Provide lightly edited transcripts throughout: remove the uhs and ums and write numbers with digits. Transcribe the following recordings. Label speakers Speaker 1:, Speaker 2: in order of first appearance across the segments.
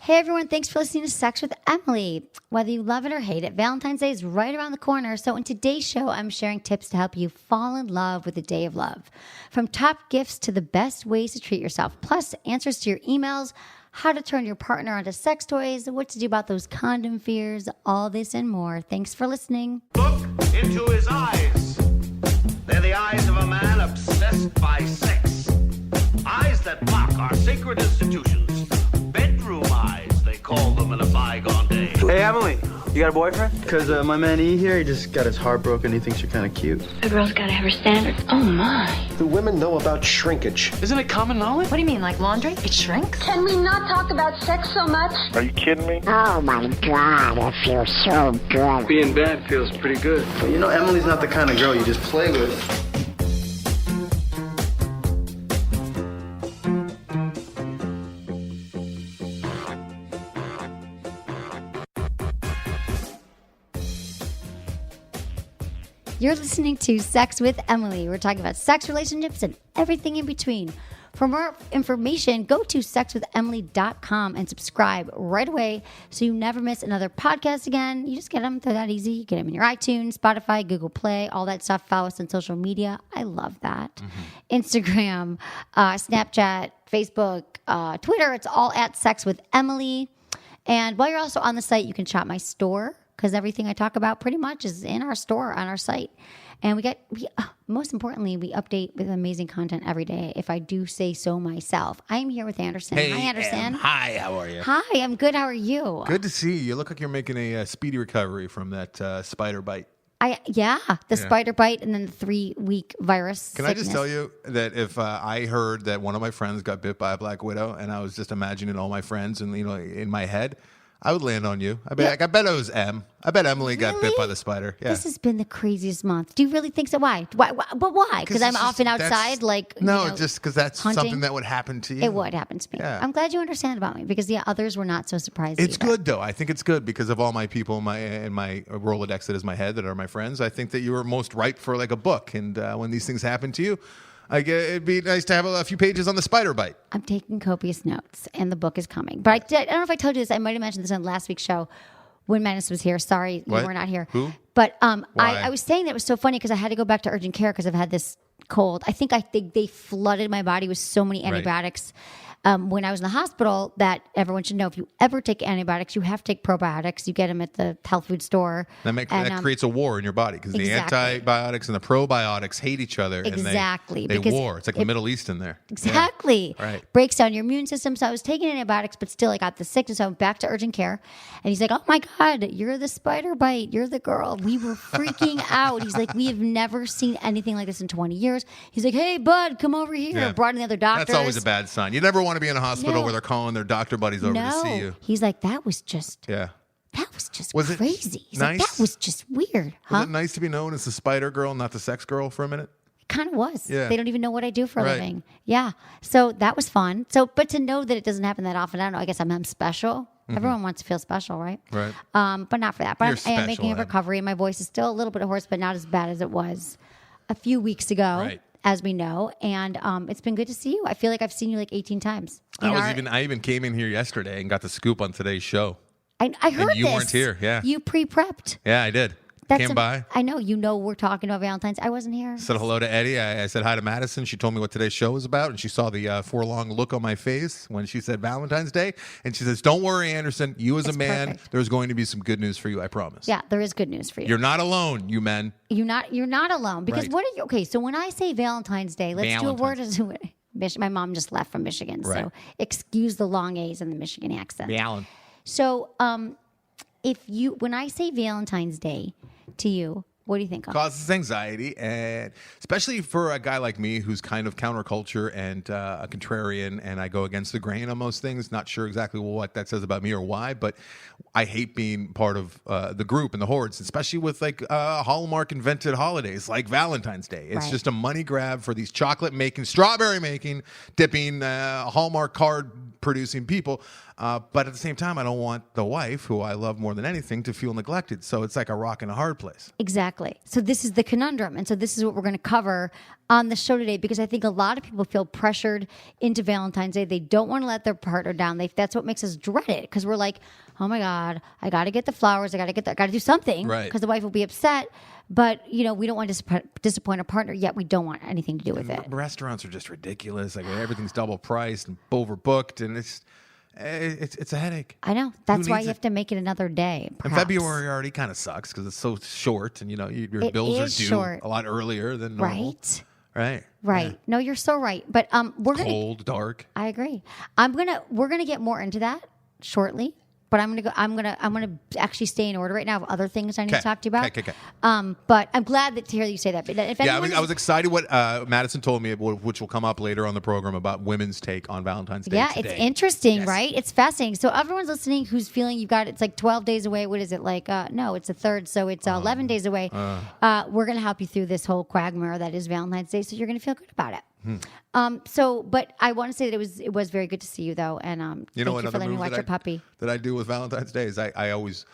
Speaker 1: Hey everyone, thanks for listening to Sex with Emily. Whether you love it or hate it, Valentine's Day is right around the corner. So in today's show, I'm sharing tips to help you fall in love with the day of love. From top gifts to the best ways to treat yourself, plus answers to your emails, how to turn your partner onto sex toys, what to do about those condom fears, all this and more. Thanks for listening.
Speaker 2: Look into his eyes. They're the eyes of a man obsessed by sex. Eyes that mock our sacred institutions. Bedroom eyes, they call them in a bygone day.
Speaker 3: Hey, Emily, you got a boyfriend? Because my man E here, he just got his heart broken. He thinks you're kind of cute.
Speaker 4: A girl's got to have her standards. Oh, my.
Speaker 5: Do women know about shrinkage?
Speaker 3: Isn't it common knowledge?
Speaker 4: What do you mean, like laundry? It shrinks?
Speaker 6: Can we not talk about sex so much?
Speaker 5: Are you kidding me?
Speaker 7: Oh my God, it feels so good.
Speaker 3: Being bad feels pretty good. But you know, Emily's not the kind of girl you just play with.
Speaker 1: You're listening to Sex with Emily. We're talking about sex, relationships, and everything in between. For more information, go to sexwithemily.com and subscribe right away so you never miss another podcast again. You just get them. They're that easy. You get them in your iTunes, Spotify, Google Play, all that stuff. Follow us on social media. I love that. Instagram, Snapchat, Facebook, Twitter. It's all at Sex with Emily. And while you're also on the site, you can shop my store, because everything I talk about pretty much is in our store on our site. And most importantly, we update with amazing content every day, if I do say so myself. I'm here with Anderson.
Speaker 8: Hey,
Speaker 1: Hi, Anderson.
Speaker 8: Hi, how are you?
Speaker 1: Hi, I'm good. How are you?
Speaker 8: Good to see you. You look like you're making a speedy recovery from that spider bite.
Speaker 1: The spider bite and then the 3-week virus
Speaker 8: Can I just tell you that if I heard that one of my friends got bit by a black widow and I was just imagining all my friends and in my head, I would land on you. I bet it was Em. I bet Emily got bit by the spider. Yeah.
Speaker 1: This has been the craziest month. Do you really think so? Why? But why? Because I'm often outside,
Speaker 8: just because that's
Speaker 1: hunting.
Speaker 8: something that would happen to you.
Speaker 1: It would happen to me.
Speaker 8: Yeah.
Speaker 1: I'm glad you understand about me because others were not so surprised.
Speaker 8: It's
Speaker 1: either.
Speaker 8: good though. I think it's good because of all my people in my Rolodex that is my head that are my friends. I think that you are most ripe for like a book, and when these things happen to you, it'd be nice to have a few pages on the spider bite.
Speaker 1: I'm taking copious notes, and the book is coming. But I don't know if I told you this. I might have mentioned this on last week's show when Menace was here. Sorry,
Speaker 8: What?
Speaker 1: you were not here.
Speaker 8: Who?
Speaker 1: But
Speaker 8: Why?
Speaker 1: I was saying that it was so funny because I had to go back to urgent care because I've had this cold. I think they flooded my body with so many antibiotics when I was in the hospital that everyone should know if you ever take antibiotics, you have to take probiotics. You get them at the health food store.
Speaker 8: That creates a war in your body because the antibiotics and the probiotics hate each other.
Speaker 1: Exactly.
Speaker 8: And they war. It's like the Middle East in there.
Speaker 1: Exactly.
Speaker 8: Yeah. Right.
Speaker 1: Breaks down your immune system. So I was taking antibiotics, but still I got the sickness. So I went back to urgent care. And he's like, oh my God, you're the spider bite. You're the girl. We were freaking out. He's like, we have never seen anything like this in 20 years. He's like, hey, bud, come over here.
Speaker 8: Yeah.
Speaker 1: Brought in the other doctors.
Speaker 8: That's always a bad sign. You never want to be in a hospital where they're calling their doctor buddies over to see you.
Speaker 1: He's like, that was just
Speaker 8: Was
Speaker 1: crazy. He's
Speaker 8: nice?
Speaker 1: like, that was just weird.
Speaker 8: Was it nice to be known as the spider girl, not the sex girl for a minute?
Speaker 1: It kind of was.
Speaker 8: Yeah.
Speaker 1: They don't even know what I do for a living. Yeah. So that was fun. But to know that it doesn't happen that often, I don't know. I guess I'm special. Mm-hmm. Everyone wants to feel special, right?
Speaker 8: Right.
Speaker 1: But not for that. But I am making a
Speaker 8: Em.
Speaker 1: recovery. My voice is still a little bit hoarse, but not as bad as it was a few weeks ago.
Speaker 8: Right.
Speaker 1: As we know, and it's been good to see you. I feel like I've seen you like 18 times.
Speaker 8: I even came in here yesterday and got the scoop on today's show.
Speaker 1: I heard
Speaker 8: and you
Speaker 1: this.
Speaker 8: weren't here. Yeah,
Speaker 1: you pre-prepped.
Speaker 8: Yeah, I did. Came by.
Speaker 1: I know. We're talking about Valentine's. I wasn't here.
Speaker 8: Said hello to Eddie. I said hi to Madison. She told me what today's show was about, and she saw the forlong look on my face when she said Valentine's Day. And she says, "Don't worry, Anderson. You as a man, perfect. There's going to be some good news for you. I promise."
Speaker 1: Yeah, there is good news for you.
Speaker 8: You're not alone, you men.
Speaker 1: You're not alone because
Speaker 8: Right.
Speaker 1: what are you? Okay, so when I say Valentine's Day, let's do a word. My mom just left from Michigan,
Speaker 8: Right.
Speaker 1: so excuse the long A's and the Michigan accent.
Speaker 8: Valen.
Speaker 1: So, when I say Valentine's Day to you, what do you think of?
Speaker 8: Causes anxiety, and especially for a guy like me who's kind of counterculture and a contrarian, and I go against the grain on most things. Not sure exactly what that says about me or why, but I hate being part of the group and the hordes, especially with like Hallmark invented holidays like Valentine's Day. It's just a money grab for these chocolate making, strawberry making, dipping, Hallmark card producing people. But at the same time, I don't want the wife, who I love more than anything, to feel neglected. So it's like a rock and a hard place.
Speaker 1: Exactly. So this is the conundrum. And so this is what we're going to cover on the show today because I think a lot of people feel pressured into Valentine's Day. They don't want to let their partner down. That's what makes us dread it because we're like, oh my God, I got to get the flowers. I got to do something because the wife will be upset. But, we don't want to disappoint a partner, yet we don't want anything to do with it.
Speaker 8: Restaurants are just ridiculous. Like everything's double priced and overbooked, and it's a headache.
Speaker 1: I know. That's why you have to make it another day.
Speaker 8: And February already kind of sucks because it's so short, and your bills are due a lot earlier than normal. Right.
Speaker 1: Yeah. No, you're so right. But we're
Speaker 8: cold, dark.
Speaker 1: I agree. We're gonna get more into that shortly. But I'm gonna actually stay in order right now of other things I need to talk to you about.
Speaker 8: Okay.
Speaker 1: But I'm glad to hear you say that. But if
Speaker 8: I was excited what Madison told me, which will come up later on the program about women's take on Valentine's Day.
Speaker 1: Yeah,
Speaker 8: today.
Speaker 1: It's interesting, right? It's fascinating. So everyone's listening who's feeling it's like 12 days away. What is it like? No, it's a third, so it's 11 days away. We're gonna help you through this whole quagmire that is Valentine's Day, so you're gonna feel good about it. But I want to say that it was very good to see you though, and thank you for letting me watch your puppy.
Speaker 8: That I do with Valentine's Day is I always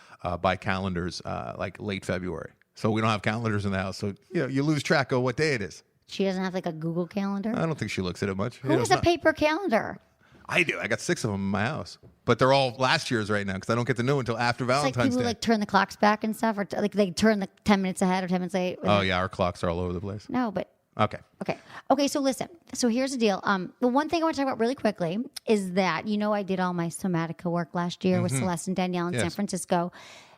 Speaker 8: buy calendars like late February, so we don't have calendars in the house, so you lose track of what day it is.
Speaker 1: She doesn't have like a Google calendar.
Speaker 8: I don't think she looks at it much.
Speaker 1: Who has a paper calendar?
Speaker 8: I do. I got 6 of them in my house, but they're all last year's right now because I don't get to know until after Valentine's
Speaker 1: Day. It's like people turn the clocks back and stuff, or they turn the 10 minutes ahead or 10 minutes late.
Speaker 8: Oh yeah, our clocks are all over the place.
Speaker 1: No, but.
Speaker 8: Okay.
Speaker 1: So listen. So here's the deal. The one thing I want to talk about really quickly is that I did all my Somatica work last year with Celeste and Danielle in San Francisco.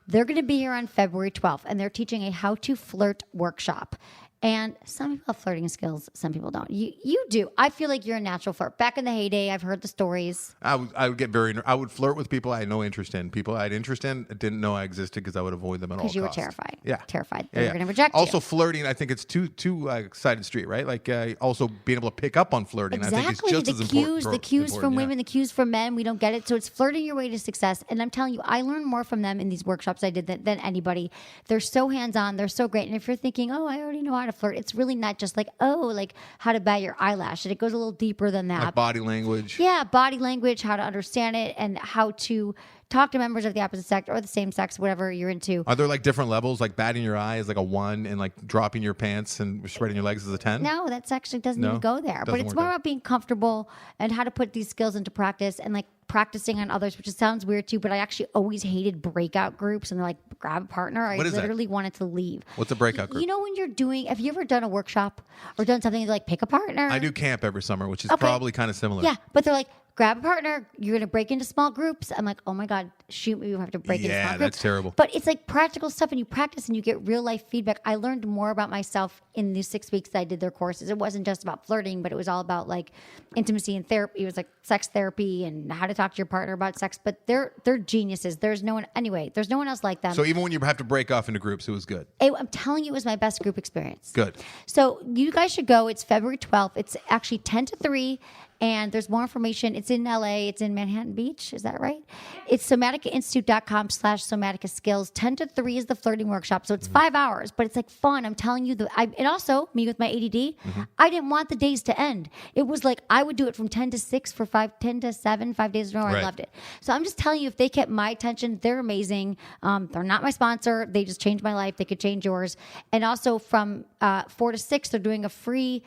Speaker 1: They're going to be here on February 12th, and they're teaching a how to flirt workshop. And some people have flirting skills, some people don't. You do. I feel like you're a natural flirt. Back in the heyday, I've heard the stories.
Speaker 8: I would get I would flirt with people I had no interest in. People I had interest in didn't know I existed because I would avoid them at all costs.
Speaker 1: Because you were terrified.
Speaker 8: Yeah.
Speaker 1: Terrified that they were going to reject you.
Speaker 8: Also, flirting, I think it's two-sided street, right? Like also being able to pick up on flirting.
Speaker 1: Exactly.
Speaker 8: I think it's just as important.
Speaker 1: The cues from women, the cues from men, we don't get it. So it's flirting your way to success. And I'm telling you, I learned more from them in these workshops I did than anybody. They're so hands-on. They're so great. And if you're thinking, I already know how to flirt, it's really not just like how to bat your eyelash. And it goes a little deeper than that.
Speaker 8: Like body language.
Speaker 1: Yeah, body language, how to understand it, and how to talk to members of the opposite sex or the same sex, whatever you're into.
Speaker 8: Are there like different levels, like batting your eye is like a 1 and like dropping your pants and spreading your legs is a 10?
Speaker 1: No, that's actually doesn't even go there. But it's more about being comfortable and how to put these skills into practice and like practicing on others, which sounds weird too, but I actually always hated breakout groups and they're like, grab a partner. I literally wanted to leave.
Speaker 8: What's a breakout group?
Speaker 1: When you're doing, have you ever done a workshop or done something like pick a partner?
Speaker 8: I do camp every summer, which is probably kind of similar.
Speaker 1: Yeah, but they're like, grab a partner, you're going to break into small groups. I'm like, oh my God, shoot me, you have to break into small groups.
Speaker 8: Yeah, that's terrible.
Speaker 1: But it's like practical stuff and you practice and you get real life feedback. I learned more about myself in these 6 weeks that I did their courses. It wasn't just about flirting, but it was all about like intimacy and therapy. It was like sex therapy and how to talk to your partner about sex. But they're geniuses. There's no one else like them.
Speaker 8: So even when you have to break off into groups, it was good.
Speaker 1: I'm telling you, it was my best group experience.
Speaker 8: Good.
Speaker 1: So you guys should go. It's February 12th. It's actually 10 to 3. And there's more information. It's in LA. It's in Manhattan Beach. Is that right? It's somaticainstitute.com/somatica skills. 10 to 3 is the flirting workshop. So it's 5 hours, but it's like fun. I'm telling you. And also, me with my ADD, I didn't want the days to end. It was like I would do it from 10 to 6 for 10 to 7, 5 days in a row. I loved it. So I'm just telling you, if they kept my attention, they're amazing. They're not my sponsor. They just changed my life. They could change yours. And also from 4 to 6, they're doing a free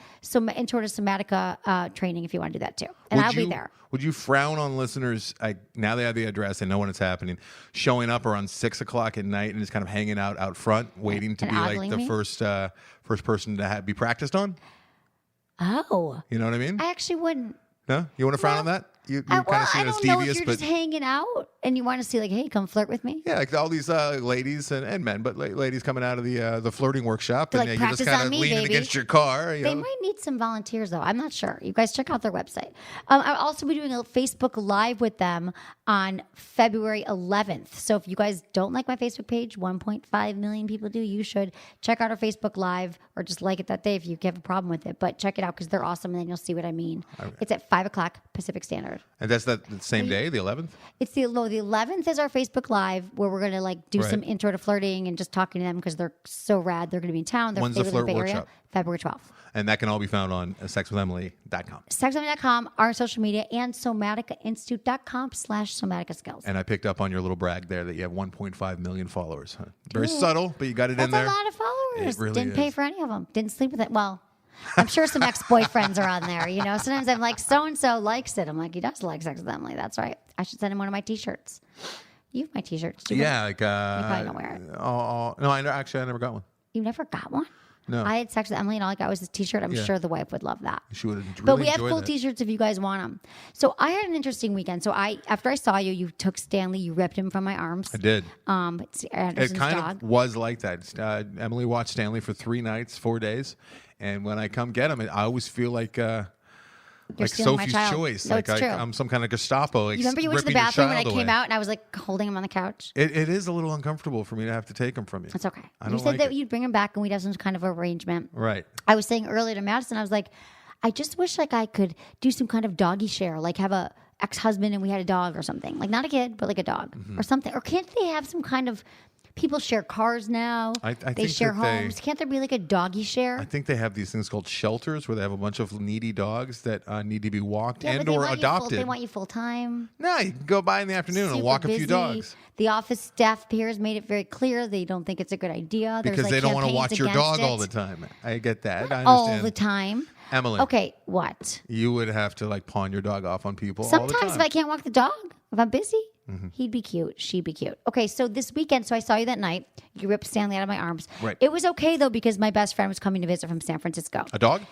Speaker 1: intro to somatica training if you want to do that too. And I'll be there.
Speaker 8: Would you frown on listeners, now they have the address, they know when it's happening, showing up around 6 o'clock at night and just kind of hanging out front, waiting to be like the first person to be practiced on?
Speaker 1: Oh.
Speaker 8: You know what I mean?
Speaker 1: I actually wouldn't.
Speaker 8: No? You want to frown on that? You kind of see it as devious,
Speaker 1: I don't know if you're just hanging out and you want to see like, hey, come flirt with me.
Speaker 8: Yeah, like all these ladies and men, but ladies coming out of the flirting workshop, and
Speaker 1: like,
Speaker 8: you're just kind of leaning against your car.
Speaker 1: They might need some volunteers though. I'm not sure. You guys check out their website. I'll also be doing a Facebook Live with them on February 11th. So if you guys don't like my Facebook page, 1.5 million people do. You should check out our Facebook Live or just like it that day if you have a problem with it. But check it out because they're awesome, and then you'll see what I mean. Okay. It's at 5 o'clock Pacific Standard.
Speaker 8: And that's the same day, the 11th?
Speaker 1: It's the 11th is our Facebook Live where we're going to like do some intro to flirting and just talking to them because they're so rad. They're going to be in town.
Speaker 8: When's the flirt workshop?
Speaker 1: February 12th.
Speaker 8: And that can all be found on sexwithemily.com.
Speaker 1: Sexwithemily.com, our social media, and somaticainstitute.com/somatica skills.
Speaker 8: And I picked up on your little brag there that you have 1.5 million followers. Huh? Very subtle, but you got it in there.
Speaker 1: That's a lot of followers.
Speaker 8: It really
Speaker 1: Didn't pay for any of them. Didn't sleep with it. Well, I'm sure some ex-boyfriends are on there. Sometimes I'm like, so-and-so likes it. I'm like, he does like Sex with Emily. That's right. I should send him one of my T-shirts. You have my T-shirts.
Speaker 8: Yeah,
Speaker 1: you probably don't wear it.
Speaker 8: No, I never got one.
Speaker 1: You never got one?
Speaker 8: No.
Speaker 1: I had Sex with Emily and all I got was this T-shirt. I'm sure the wife would love that.
Speaker 8: She would really
Speaker 1: But we have
Speaker 8: enjoy
Speaker 1: cool
Speaker 8: that.
Speaker 1: T-shirts if you guys want them. So I had an interesting weekend. So after I saw you, you took Stanley, you ripped him from my arms.
Speaker 8: I did.
Speaker 1: It's Anderson's
Speaker 8: It kind
Speaker 1: dog.
Speaker 8: of was like that. Emily watched Stanley for 3 nights, 4 days, and when I come get him, I always feel like
Speaker 1: stealing my
Speaker 8: Sophie's
Speaker 1: child.
Speaker 8: Choice.
Speaker 1: No,
Speaker 8: like
Speaker 1: it's true.
Speaker 8: I'm some kind of Gestapo.
Speaker 1: You remember you went to the
Speaker 8: ripping your
Speaker 1: bathroom when I
Speaker 8: child
Speaker 1: came
Speaker 8: away.
Speaker 1: out and I was like holding him on the couch?
Speaker 8: It is a little uncomfortable for me to have to take him from you.
Speaker 1: It's okay.
Speaker 8: I
Speaker 1: You
Speaker 8: don't
Speaker 1: said
Speaker 8: like
Speaker 1: that
Speaker 8: it.
Speaker 1: you'd bring him back and we'd have some kind of arrangement.
Speaker 8: Right.
Speaker 1: I was saying earlier to Madison, I was like, I just wish like I could do some kind of doggy share, like have a ex-husband and we had a dog or something. Like not a kid, but like a dog or something. Or can't they have some kind of people share cars now?
Speaker 8: I
Speaker 1: they
Speaker 8: think
Speaker 1: share
Speaker 8: that
Speaker 1: homes. Can't there be like a doggy share?
Speaker 8: I think they have these things called shelters where they have a bunch of needy dogs that need to be walked
Speaker 1: Yeah, but
Speaker 8: and
Speaker 1: they
Speaker 8: or
Speaker 1: want you
Speaker 8: adopted.
Speaker 1: they want you full time.
Speaker 8: No, you can go by in the afternoon and
Speaker 1: Super
Speaker 8: walk a
Speaker 1: busy.
Speaker 8: few dogs.
Speaker 1: The office staff here has made it very clear they don't think it's a good idea. There's,
Speaker 8: Because
Speaker 1: like,
Speaker 8: they don't want to
Speaker 1: campaigns
Speaker 8: watch your
Speaker 1: against
Speaker 8: dog all
Speaker 1: it.
Speaker 8: the time. I get that. I
Speaker 1: All
Speaker 8: understand.
Speaker 1: the time.
Speaker 8: Emily.
Speaker 1: Okay, what?
Speaker 8: You would have to like pawn your dog off on people all the
Speaker 1: Sometimes
Speaker 8: time.
Speaker 1: if I can't walk the dog, if I'm busy,
Speaker 8: Mm-hmm.
Speaker 1: he'd be cute. She'd be cute. Okay, so this weekend, I saw you that night. You ripped Stanley out of my arms.
Speaker 8: Right.
Speaker 1: It was okay though because my best friend was coming to visit from San Francisco.
Speaker 8: A dog?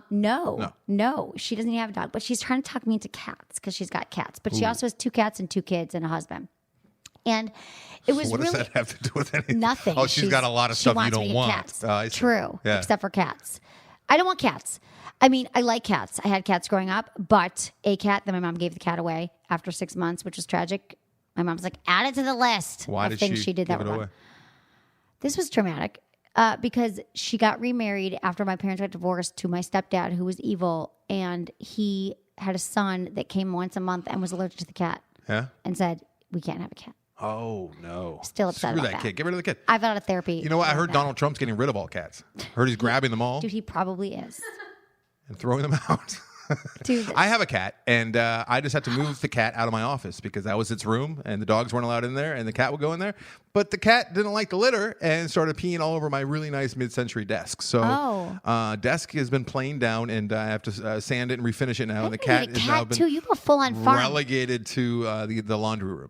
Speaker 1: No, she doesn't even have a dog, but she's trying to talk me into cats because she's got cats. But she also has 2 cats and 2 kids and a husband. And it was
Speaker 8: What
Speaker 1: really
Speaker 8: does that have to do with anything?
Speaker 1: nothing.
Speaker 8: Oh, she's got a lot of
Speaker 1: she
Speaker 8: stuff you
Speaker 1: wants me
Speaker 8: don't
Speaker 1: to get
Speaker 8: want.
Speaker 1: Cats.
Speaker 8: Oh, I see.
Speaker 1: True,
Speaker 8: Yeah.
Speaker 1: except for cats. I don't want cats. I mean, I like cats. I had cats growing up, but a cat, then my mom gave the cat away after 6 months, which was tragic. My mom's like, add it to the list.
Speaker 8: Why
Speaker 1: of
Speaker 8: did
Speaker 1: things
Speaker 8: she
Speaker 1: did
Speaker 8: give
Speaker 1: that
Speaker 8: it
Speaker 1: were
Speaker 8: away?
Speaker 1: wrong. This was traumatic because she got remarried after my parents got divorced to my stepdad, who was evil, and he had a son that came once a month and was allergic to the cat.
Speaker 8: Yeah?
Speaker 1: And said, we can't have a cat.
Speaker 8: Oh, no.
Speaker 1: Still upset
Speaker 8: Screw
Speaker 1: about
Speaker 8: that
Speaker 1: that.
Speaker 8: kid. Get rid of the kid.
Speaker 1: I've got out of therapy.
Speaker 8: You know what? I heard
Speaker 1: about that.
Speaker 8: Donald Trump's getting rid of all cats. Heard he's grabbing them all
Speaker 1: Dude, he probably is.
Speaker 8: and throwing them out.
Speaker 1: Dude,
Speaker 8: I have a cat, and I just had to move the cat out of my office because that was its room, and the dogs weren't allowed in there, and the cat would go in there. But the cat didn't like the litter and started peeing all over my really nice mid-century desk. So desk has been planed down, and I have to sand it and refinish it now. And the cat
Speaker 1: a
Speaker 8: has now
Speaker 1: cat
Speaker 8: been
Speaker 1: too. You have a full-on farm.
Speaker 8: relegated to the laundry room.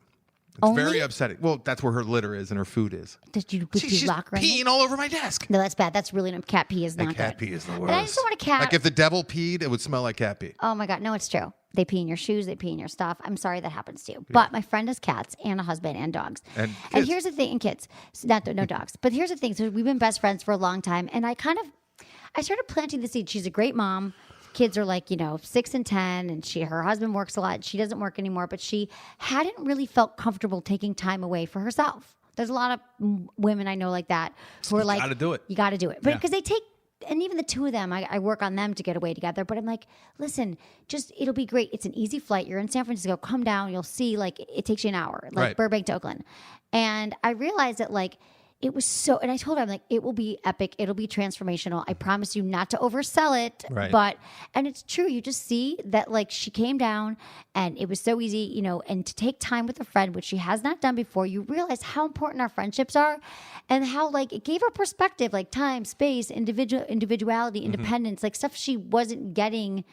Speaker 8: It's
Speaker 1: Only?
Speaker 8: very upsetting. Well, that's where her litter is and her food is.
Speaker 1: Did you
Speaker 8: She's
Speaker 1: lock her in
Speaker 8: peeing
Speaker 1: there?
Speaker 8: all over my desk.
Speaker 1: No, that's bad. That's really cat pee is not
Speaker 8: Cat
Speaker 1: good.
Speaker 8: pee is the worst.
Speaker 1: And I just don't want a cat.
Speaker 8: Like if the devil peed, it would smell like cat pee.
Speaker 1: Oh my God, no, it's true. They pee in your shoes, they pee in your stuff. I'm sorry that happens to you. But my friend has cats and a husband and dogs.
Speaker 8: And kids.
Speaker 1: here's the thing, and kids. So no dogs. But here's the thing. So we've been best friends for a long time. And I started planting the seed. She's a great mom. Kids are like, 6 and 10, and her husband works a lot. She doesn't work anymore, but she hadn't really felt comfortable taking time away for herself. There's a lot of women I know like that who are like,
Speaker 8: gotta do it.
Speaker 1: You got to do it. But because they take, and even the 2 of them, I work on them to get away together. But I'm like, listen, it'll be great. It's an easy flight. You're in San Francisco. Come down. You'll see, it takes you an hour,
Speaker 8: Right.
Speaker 1: Burbank to Oakland. And I realized that, it was so, and I told her, I'm like, it will be epic. It'll be transformational. I promise you not to oversell it.
Speaker 8: Right.
Speaker 1: And it's true. You just see that she came down and it was so easy, and to take time with a friend, which she has not done before, you realize how important our friendships are and how it gave her perspective, time, space, individuality, independence, stuff she wasn't getting.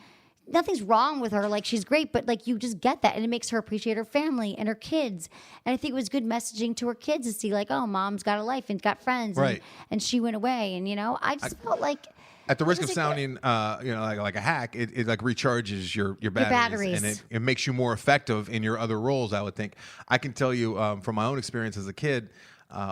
Speaker 1: Nothing's wrong with her. She's great, but you just get that. And it makes her appreciate her family and her kids. And I think it was good messaging to her kids to see oh, mom's got a life and got friends.
Speaker 8: Right.
Speaker 1: And she went away. And, I just felt like.
Speaker 8: At the risk of
Speaker 1: was it
Speaker 8: sounding, like a hack, it recharges your batteries,
Speaker 1: batteries.
Speaker 8: and it makes you more effective in your other roles. I would think. I can tell you from my own experience as a kid,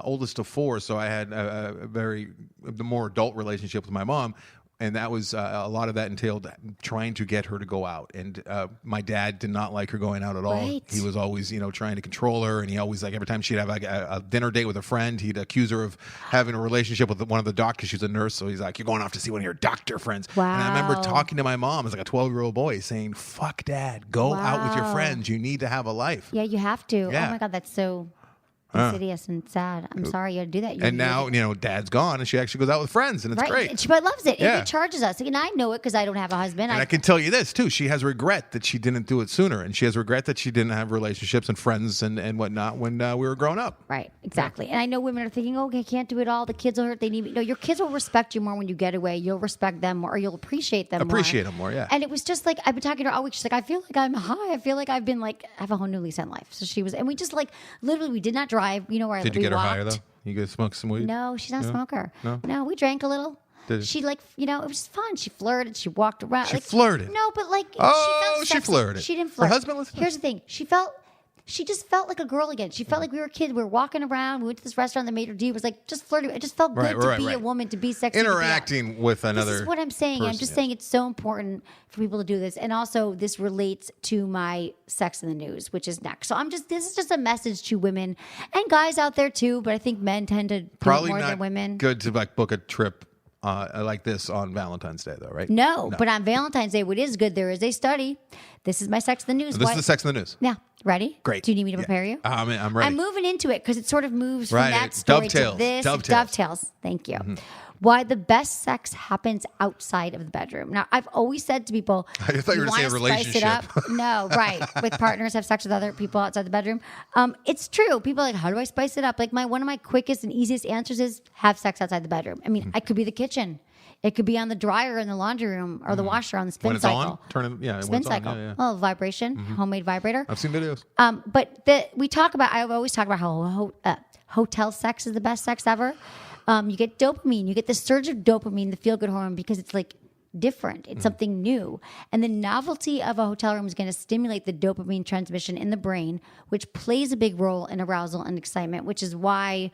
Speaker 8: oldest of 4, so I had the more adult relationship with my mom. And that was a lot of that entailed trying to get her to go out. And my dad did not like her going out at all.
Speaker 1: Right.
Speaker 8: He was always, trying to control her. And he always, every time she'd have a dinner date with a friend, he'd accuse her of having a relationship with one of the doctors. She's a nurse. So he's like, you're going off to see one of your doctor friends.
Speaker 1: Wow.
Speaker 8: And I remember talking to my mom as a 12-year-old boy saying, fuck dad, go out with your friends. You need to have a life.
Speaker 1: Yeah, you have to.
Speaker 8: Yeah.
Speaker 1: Oh my God, that's so. insidious and sad. I'm sorry you had to do that.
Speaker 8: And now, Dad's gone, and she actually goes out with friends, and it's great.
Speaker 1: And she loves it.
Speaker 8: Yeah.
Speaker 1: It charges us. And I know it because I don't have a husband.
Speaker 8: And I can tell you this, too. She has regret that she didn't do it sooner, and she has regret that she didn't have relationships and friends and whatnot when we were growing up.
Speaker 1: Right, exactly. Yeah. And I know women are thinking, okay, I can't do it all. The kids will hurt. They need me. No, your kids will respect you more when you get away. You'll respect them more, or you'll appreciate them more.
Speaker 8: Appreciate them more, yeah.
Speaker 1: And it was just like, I've been talking to her all week. She's like, I feel like I'm high. I feel like I've been like, I have a whole new lease on life. So she was, and we just like, literally, we did not drive. You know where
Speaker 8: Did you get her higher, though? You guys smoke some weed?
Speaker 1: No, she's not a smoker.
Speaker 8: No,
Speaker 1: we drank a little. She it was fun. She flirted. She walked around.
Speaker 8: She flirted?
Speaker 1: No, but like,
Speaker 8: Oh,
Speaker 1: she felt
Speaker 8: she
Speaker 1: sexy.
Speaker 8: flirted.
Speaker 1: She didn't flirt.
Speaker 8: Her husband listened?
Speaker 1: Here's the thing. She just felt like a girl again. She felt like we were kids. We were walking around. We went to this restaurant. The maitre d' was like, just flirting. It just felt good to be a woman, to be sexy.
Speaker 8: Interacting with another
Speaker 1: This is what I'm saying.
Speaker 8: person,
Speaker 1: I'm just saying it's so important for people to do this. And also, this relates to my Sex in the News, which is next. So this is just a message to women and guys out there too. But I think men tend to do
Speaker 8: probably
Speaker 1: more
Speaker 8: not
Speaker 1: than women.
Speaker 8: Good to like book a trip like this on Valentine's Day, though, right?
Speaker 1: No, but on Valentine's Day, what is good, there is a study. This is my Sex in the News.
Speaker 8: This is the Sex in the News.
Speaker 1: Yeah. Ready?
Speaker 8: Great.
Speaker 1: Do you need me to prepare you?
Speaker 8: I'm ready.
Speaker 1: I'm moving into it because it sort of moves from
Speaker 8: Right.
Speaker 1: that story
Speaker 8: Dovetails.
Speaker 1: to this.
Speaker 8: Dovetails.
Speaker 1: Thank you. Why the best sex happens outside of the bedroom. Now, I've always said to people,
Speaker 8: I thought you were going to say a
Speaker 1: wanna spice it
Speaker 8: relationship.
Speaker 1: up. No, right. With partners, have sex with other people outside the bedroom. It's true. People are like, how do I spice it up? Like one of my quickest and easiest answers is have sex outside the bedroom. I mean, I could be the kitchen. It could be on the dryer in the laundry room or the washer on the spin
Speaker 8: when it's
Speaker 1: cycle.
Speaker 8: on, turn it. Yeah,
Speaker 1: Spin
Speaker 8: when it's
Speaker 1: cycle.
Speaker 8: on. Yeah.
Speaker 1: Oh, vibration, homemade vibrator.
Speaker 8: I've seen videos.
Speaker 1: But I always talk about how hotel sex is the best sex ever. You get dopamine. You get the surge of dopamine, the feel-good hormone, because it's like different. It's something new. And the novelty of a hotel room is going to stimulate the dopamine transmission in the brain, which plays a big role in arousal and excitement, which is why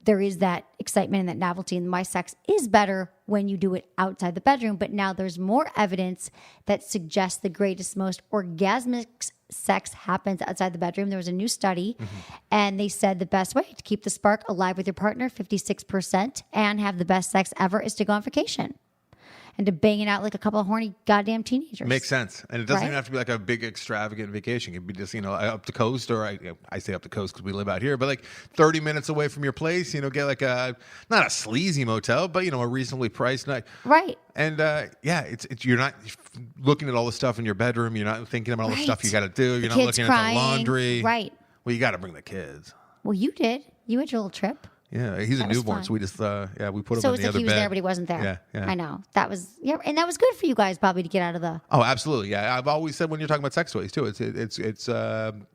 Speaker 1: there is that excitement and that novelty. And my sex is better when you do it outside the bedroom. But now there's more evidence that suggests the greatest, most orgasmic sex happens outside the bedroom. There was a new study, and they said the best way to keep the spark alive with your partner, 56%, and have the best sex ever is to go on vacation and to bang it out like a couple of horny goddamn teenagers.
Speaker 8: Makes sense. And it doesn't
Speaker 1: Right?
Speaker 8: even have to be like a big extravagant vacation. It could be just, up the coast, or I say up the coast because we live out here, but like 30 minutes away from your place, get like not a sleazy motel, but, a reasonably priced night.
Speaker 1: Right.
Speaker 8: And it's you're not looking at all the stuff in your bedroom. You're not thinking about all the stuff you got to do. You're not
Speaker 1: kids
Speaker 8: looking
Speaker 1: crying.
Speaker 8: at the laundry.
Speaker 1: Right.
Speaker 8: Well, you got to bring the kids.
Speaker 1: Well, you did. You had your little trip.
Speaker 8: Yeah, he's a
Speaker 1: That was
Speaker 8: newborn,
Speaker 1: fun.
Speaker 8: so we just we put him
Speaker 1: So
Speaker 8: in
Speaker 1: it was
Speaker 8: the
Speaker 1: like
Speaker 8: other
Speaker 1: he was
Speaker 8: bed.
Speaker 1: there, but he wasn't there.
Speaker 8: Yeah.
Speaker 1: I know. That was and that was good for you guys probably to get out of the.
Speaker 8: Oh, absolutely. Yeah, I've always said when you're talking about sex toys too, it's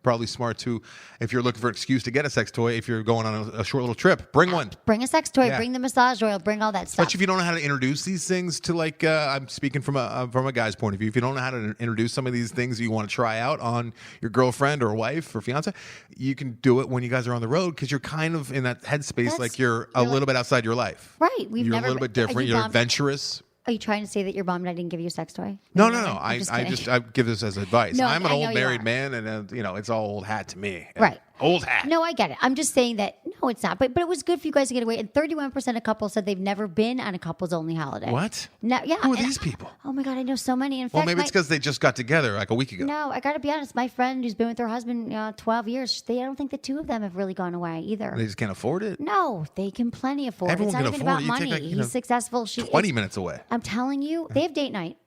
Speaker 8: probably smart to, if you're looking for an excuse to get a sex toy, if you're going on a short little trip, bring one.
Speaker 1: Bring a sex toy.
Speaker 8: Yeah.
Speaker 1: Bring the massage oil. Bring all that stuff.
Speaker 8: Especially if you don't know how to introduce these things to I'm speaking from a guy's point of view. If you don't know how to introduce some of these things you want to try out on your girlfriend or wife or fiance, you can do it when you guys are on the road because you're kind of in that headspace, like you're a little bit outside your life.
Speaker 1: Right.
Speaker 8: You're a little bit different. You're adventurous.
Speaker 1: Are you trying to say that you're bummed I didn't give you a sex toy?
Speaker 8: No.
Speaker 1: I'm
Speaker 8: I give this as advice.
Speaker 1: No,
Speaker 8: I'm an
Speaker 1: I know
Speaker 8: old
Speaker 1: you
Speaker 8: married
Speaker 1: are.
Speaker 8: man, and it's all old hat to me.
Speaker 1: Right.
Speaker 8: Old hat.
Speaker 1: No, I get it. I'm just saying that no, it's not. But it was good for you guys to get away. And 31% of couples said they've never been on a couples only holiday.
Speaker 8: What?
Speaker 1: No, yeah.
Speaker 8: Who are these people?
Speaker 1: Oh my God, I know so many. In
Speaker 8: Well,
Speaker 1: fact,
Speaker 8: maybe it's because they just got together like a week ago.
Speaker 1: No, I got to be honest. My friend who's been with her husband 12 years, I don't think the two of them have really gone away either.
Speaker 8: They just can't afford it.
Speaker 1: No, they can plenty afford
Speaker 8: Everyone
Speaker 1: it. It's not
Speaker 8: can
Speaker 1: even
Speaker 8: afford
Speaker 1: about
Speaker 8: it. You
Speaker 1: money.
Speaker 8: take,
Speaker 1: He's successful.
Speaker 8: 20 minutes away.
Speaker 1: I'm telling you, they have date night.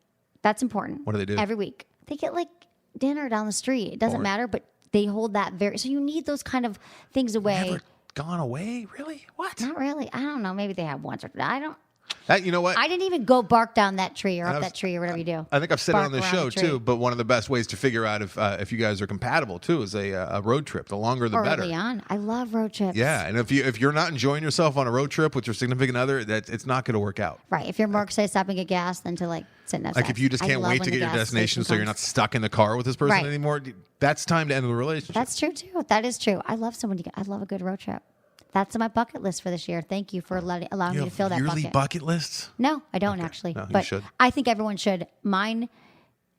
Speaker 1: That's important.
Speaker 8: What do they do?
Speaker 1: Every week. They get like dinner down the street. It doesn't matter, but they hold that so you need those kind of things away.
Speaker 8: Never gone away? Really? What?
Speaker 1: Not really. I don't know. Maybe they have once or I don't.
Speaker 8: You know what?
Speaker 1: I didn't even go bark down that tree or up that tree or whatever you do.
Speaker 8: I think I've said it
Speaker 1: Bark
Speaker 8: on this
Speaker 1: around
Speaker 8: show
Speaker 1: the tree.
Speaker 8: too. But one of the best ways to figure out if you guys are compatible too is a road trip. The longer the better.
Speaker 1: Early on, I love road trips.
Speaker 8: Yeah, and if you're not enjoying yourself on a road trip with your significant other, it's not going to work out.
Speaker 1: Right. If you're more excited to stop and get gas than to sit and have sex.
Speaker 8: If you just
Speaker 1: I
Speaker 8: can't
Speaker 1: love
Speaker 8: wait
Speaker 1: when
Speaker 8: to
Speaker 1: the
Speaker 8: get your
Speaker 1: gas
Speaker 8: destination,
Speaker 1: station
Speaker 8: so you're not
Speaker 1: comes.
Speaker 8: stuck in the car with this person
Speaker 1: Right.
Speaker 8: anymore, that's time to end the relationship.
Speaker 1: That's true too. That is true. I love I love a good road trip. That's on my bucket list for this year. Thank you for allowing me to fill that
Speaker 8: yearly bucket lists?
Speaker 1: No, I don't actually.
Speaker 8: No, you
Speaker 1: but
Speaker 8: should.
Speaker 1: I think everyone should. Mine,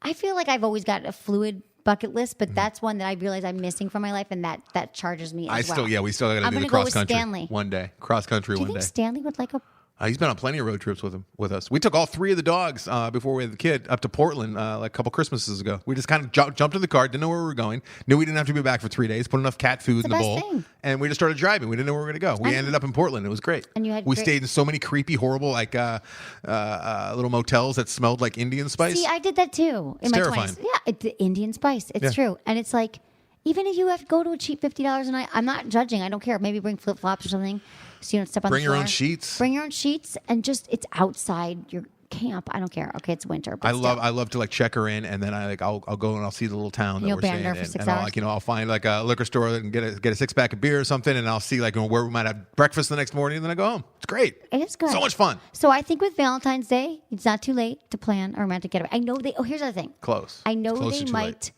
Speaker 1: I feel like I've always got a fluid bucket list, but that's one that I realize I'm missing from my life, and that charges me as well.
Speaker 8: We still got to
Speaker 1: I'm
Speaker 8: do the
Speaker 1: gonna go
Speaker 8: cross
Speaker 1: with
Speaker 8: country
Speaker 1: Stanley.
Speaker 8: one day. Cross country
Speaker 1: Do you
Speaker 8: one
Speaker 1: think
Speaker 8: day.
Speaker 1: Stanley would like a
Speaker 8: He's been on plenty of road trips with us. We took all 3 of the dogs before we had the kid up to Portland like a couple Christmases ago. We just kind of jumped in the car, didn't know where we were going, knew we didn't have to be back for 3 days, put enough cat food in the bowl, and we just started driving. We didn't know where we were going to go. We ended up in Portland. It was great.
Speaker 1: And
Speaker 8: we stayed in so many creepy, horrible little motels that smelled like Indian spice.
Speaker 1: See, I did that too in my
Speaker 8: terrifying.
Speaker 1: 20s. Yeah, the Indian spice. It's true. And it's like, even if you have to go to a cheap $50 a night, I'm not judging. I don't care. Maybe bring flip-flops or something so you don't step on the floor.
Speaker 8: Bring your own sheets.
Speaker 1: Bring your own sheets, and just, it's outside your camp. I don't care. Okay, it's winter. But
Speaker 8: I love to like check her in, and then I'll go and I'll see the little town that we're staying in, and I'll find like a liquor store and get a 6-pack of beer or something, and I'll see like where we might have breakfast the next morning, and then I go home. It's great.
Speaker 1: It is good.
Speaker 8: So much fun.
Speaker 1: So I think with Valentine's Day, it's not too late to plan a romantic getaway. I know here's the other thing.
Speaker 8: Close.
Speaker 1: I know they might.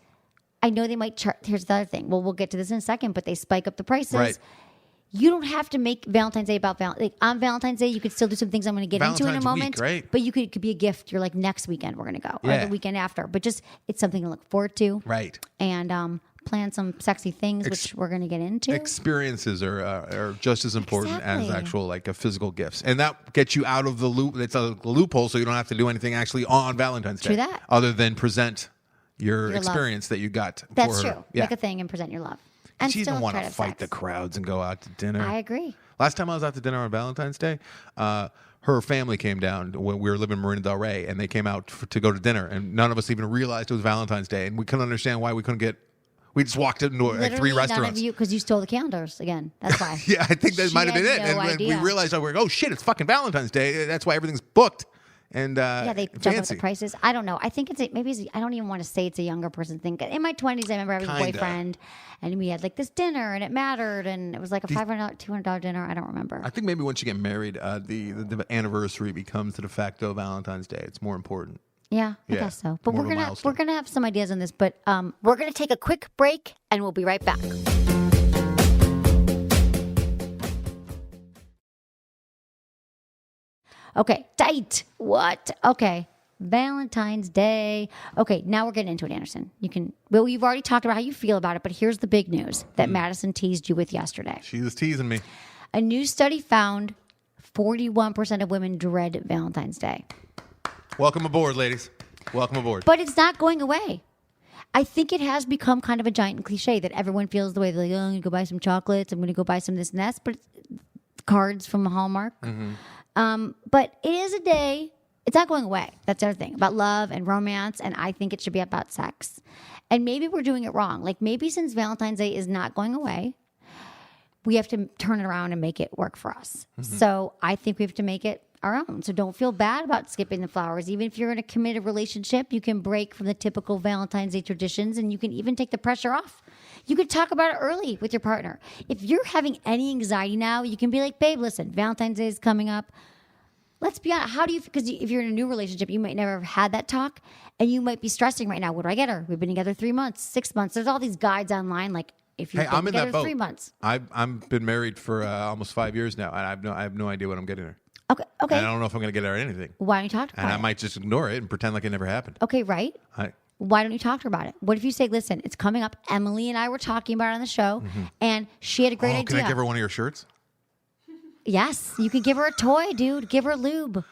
Speaker 1: I know they might charge. Here's the other thing. Well, we'll get to this in a second, but they spike up the prices.
Speaker 8: Right.
Speaker 1: You don't have to make Valentine's Day about Valentine's. Like on Valentine's Day, you could still do some things I'm going to get into in a moment.
Speaker 8: Week, right?
Speaker 1: But it could be a gift. You're like, next weekend we're going to go, or the weekend after. But just, it's something to look forward to.
Speaker 8: Right.
Speaker 1: And plan some sexy things, which we're going to get into.
Speaker 8: Experiences are just as important as actual like physical gifts, and that gets you out of the loop. It's a loophole, so you don't have to do anything actually on Valentine's Day.
Speaker 1: True that.
Speaker 8: Other than present your experience love. That you got.
Speaker 1: That's
Speaker 8: for
Speaker 1: true.
Speaker 8: Her. Yeah.
Speaker 1: Make a thing and present your love. And
Speaker 8: she doesn't want to fight the crowds and go out to dinner.
Speaker 1: I agree.
Speaker 8: Last time I was out to dinner on Valentine's Day, her family came down when we were living in Marina Del Rey, and they came out to go to dinner, and none of us even realized it was Valentine's Day, and we couldn't understand why we couldn't get. We just walked into like 3 restaurants.
Speaker 1: None of you, because you stole the calendars again. That's why.
Speaker 8: Yeah, I think that might have been it.
Speaker 1: No
Speaker 8: and we realized, oh shit, it's fucking Valentine's Day. That's why everything's booked. And
Speaker 1: they jump up the prices. I don't know. I think I don't even want to say it's a younger person thing. In my 20s, I remember having a boyfriend, and we had like this dinner, and it mattered, and it was like a $500, $200 dinner. I don't remember.
Speaker 8: I think maybe once you get married, the anniversary becomes the de facto Valentine's Day. It's more important.
Speaker 1: Yeah, I guess so. But we're gonna have some ideas on this. But we're gonna take a quick break, and we'll be right back. Okay, tight. What? Okay, Valentine's Day. Okay, now we're getting into it, Anderson. You've already talked about how you feel about it, but here's the big news that Madison teased you with yesterday.
Speaker 8: She was teasing me.
Speaker 1: A new study found 41% of women dread Valentine's Day.
Speaker 8: Welcome aboard, ladies. Welcome aboard.
Speaker 1: But it's not going away. I think it has become kind of a giant cliche that everyone feels the way they're like, oh, I'm going to go buy some chocolates. I'm going to go buy some this and that. But it's cards from Hallmark. Mm-hmm. But it is a day. It's not going away. That's the other thing about love and romance. And I think it should be about sex. And maybe we're doing it wrong. Like maybe since Valentine's Day is not going away, we have to turn it around and make it work for us. Mm-hmm. So I think we have to make it our own. So don't feel bad about skipping the flowers. Even if you're in a committed relationship, you can break from the typical Valentine's Day traditions, and you can even take the pressure off. You could talk about it early with your partner. If you're having any anxiety now, you can be like, babe, listen, Valentine's Day is coming up. Let's be honest. Because if you're in a new relationship, you might never have had that talk, and you might be stressing right now. What do I get her? We've been together 3 monts, 6 months. There's all these guides online, like if you've been together 3 months.
Speaker 8: I've been married for almost 5 years now, and I have no idea what I'm getting her.
Speaker 1: Okay.
Speaker 8: And I don't know if I'm going to get her anything.
Speaker 1: Why don't you talk to her about it?
Speaker 8: And I might just ignore it and pretend like it never happened.
Speaker 1: Okay, right? Why don't you talk to her about it? What if you say, listen, it's coming up. Emily and I were talking about it on the show, and she had a great idea.
Speaker 8: Can I give her one of your shirts?
Speaker 1: Yes. You can give her a toy, dude. Give her lube.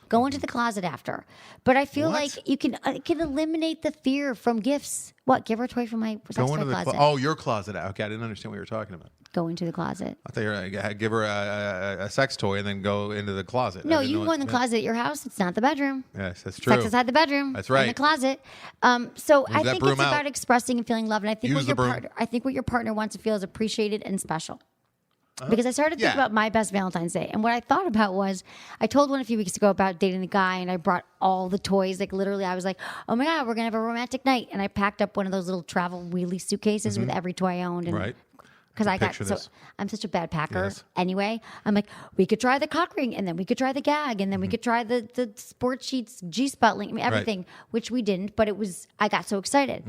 Speaker 1: Go into the closet after. But I feel like it can eliminate the fear from gifts. What? Give her a toy from my sex toy closet.
Speaker 8: Your closet. Okay, I didn't understand what you were talking about.
Speaker 1: Go into the closet.
Speaker 8: I thought you were going to give her a sex toy and then go into the closet.
Speaker 1: No, you go in the closet at your house. It's not the bedroom.
Speaker 8: Yes, that's true.
Speaker 1: Sex inside the bedroom.
Speaker 8: That's right.
Speaker 1: In the closet. So I think it's about expressing and feeling love. And I think what your partner wants to feel is appreciated and special. Because I started to think about my best Valentine's Day. And what I thought about was, I told one a few weeks ago about dating the guy, and I brought all the toys. Like literally, I was like, oh my God, we're going to have a romantic night. And I packed up one of those little travel wheelie suitcases with every toy I owned. And, because I'm such a bad packer anyway. I'm like, we could try the cock ring, and then we could try the gag, and then we could try the sport sheets G-spot link, everything, which we didn't, but I got so excited.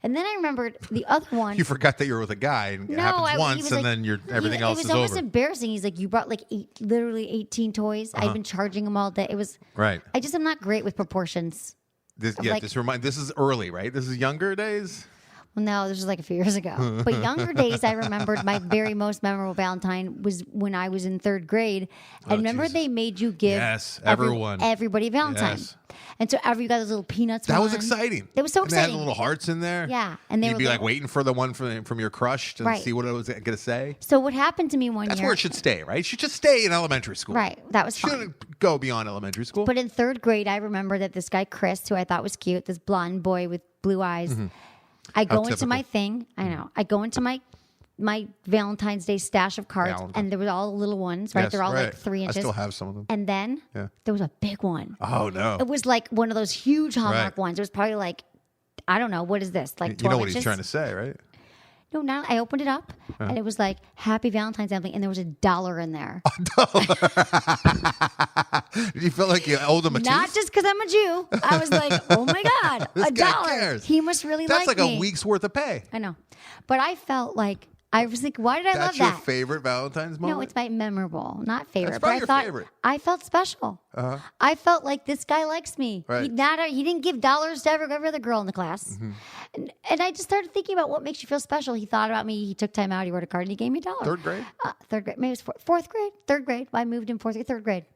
Speaker 1: And then I remembered the other one.
Speaker 8: You forgot that you were with a guy, and it happens once, and then everything else is over. It was almost
Speaker 1: embarrassing. He's like, you brought like literally 18 toys. I've been charging him all day. It was I'm not great with proportions.
Speaker 8: This is early, right? This is younger days.
Speaker 1: Well, no, this was like a few years ago. But younger days, I remembered my very most memorable Valentine was when I was in third grade. I remember
Speaker 8: Jesus.
Speaker 1: they made you give everybody a Valentine.
Speaker 8: Yes.
Speaker 1: And so you got those little peanuts.
Speaker 8: That was exciting.
Speaker 1: It was so
Speaker 8: and
Speaker 1: exciting.
Speaker 8: They had the little hearts in there.
Speaker 1: Yeah. And
Speaker 8: you'd be like waiting for the one from your crush to see what it was going to say.
Speaker 1: So what happened to me one year.
Speaker 8: That's where it should stay, right? It should just stay in elementary school.
Speaker 1: Right. That was fun.
Speaker 8: Shouldn't go beyond elementary school.
Speaker 1: But in third grade, I remember that this guy, Chris, who I thought was cute, this blonde boy with blue eyes, I go into my thing. I know. I go into my Valentine's Day stash of cards, and there were all the little ones, right?
Speaker 8: Yes,
Speaker 1: They're all like 3 inches.
Speaker 8: I still have some of them.
Speaker 1: And then there was a big one.
Speaker 8: Oh, no.
Speaker 1: It was like one of those huge Hallmark ones. It was probably like, I don't know, what is this? Like 12
Speaker 8: You know what
Speaker 1: inches?
Speaker 8: he's trying to say, right?
Speaker 1: No, not. I opened it up, and it was like Happy Valentine's Day, and there was $1 in there.
Speaker 8: Did you feel like you owed him a
Speaker 1: Not
Speaker 8: tooth?
Speaker 1: just because I'm a Jew. I was like, oh my God,
Speaker 8: This guy
Speaker 1: $1.
Speaker 8: cares.
Speaker 1: He must really
Speaker 8: That's
Speaker 1: like
Speaker 8: like
Speaker 1: me.
Speaker 8: a week's worth of pay.
Speaker 1: I know. But I felt like, I was like, why did I love
Speaker 8: That's
Speaker 1: that?
Speaker 8: your favorite Valentine's moment?
Speaker 1: No, it's my memorable, not favorite.
Speaker 8: That's
Speaker 1: but
Speaker 8: probably
Speaker 1: I
Speaker 8: your
Speaker 1: thought
Speaker 8: favorite.
Speaker 1: I felt special. I felt like this guy likes me.
Speaker 8: Right.
Speaker 1: He didn't give dollars to every other girl in the class. And I just started thinking about what makes you feel special. He thought about me. He took time out. He wrote a card and he gave me $1.
Speaker 8: Third grade?
Speaker 1: Third grade. Maybe it was fourth grade. Third grade. I moved in third grade.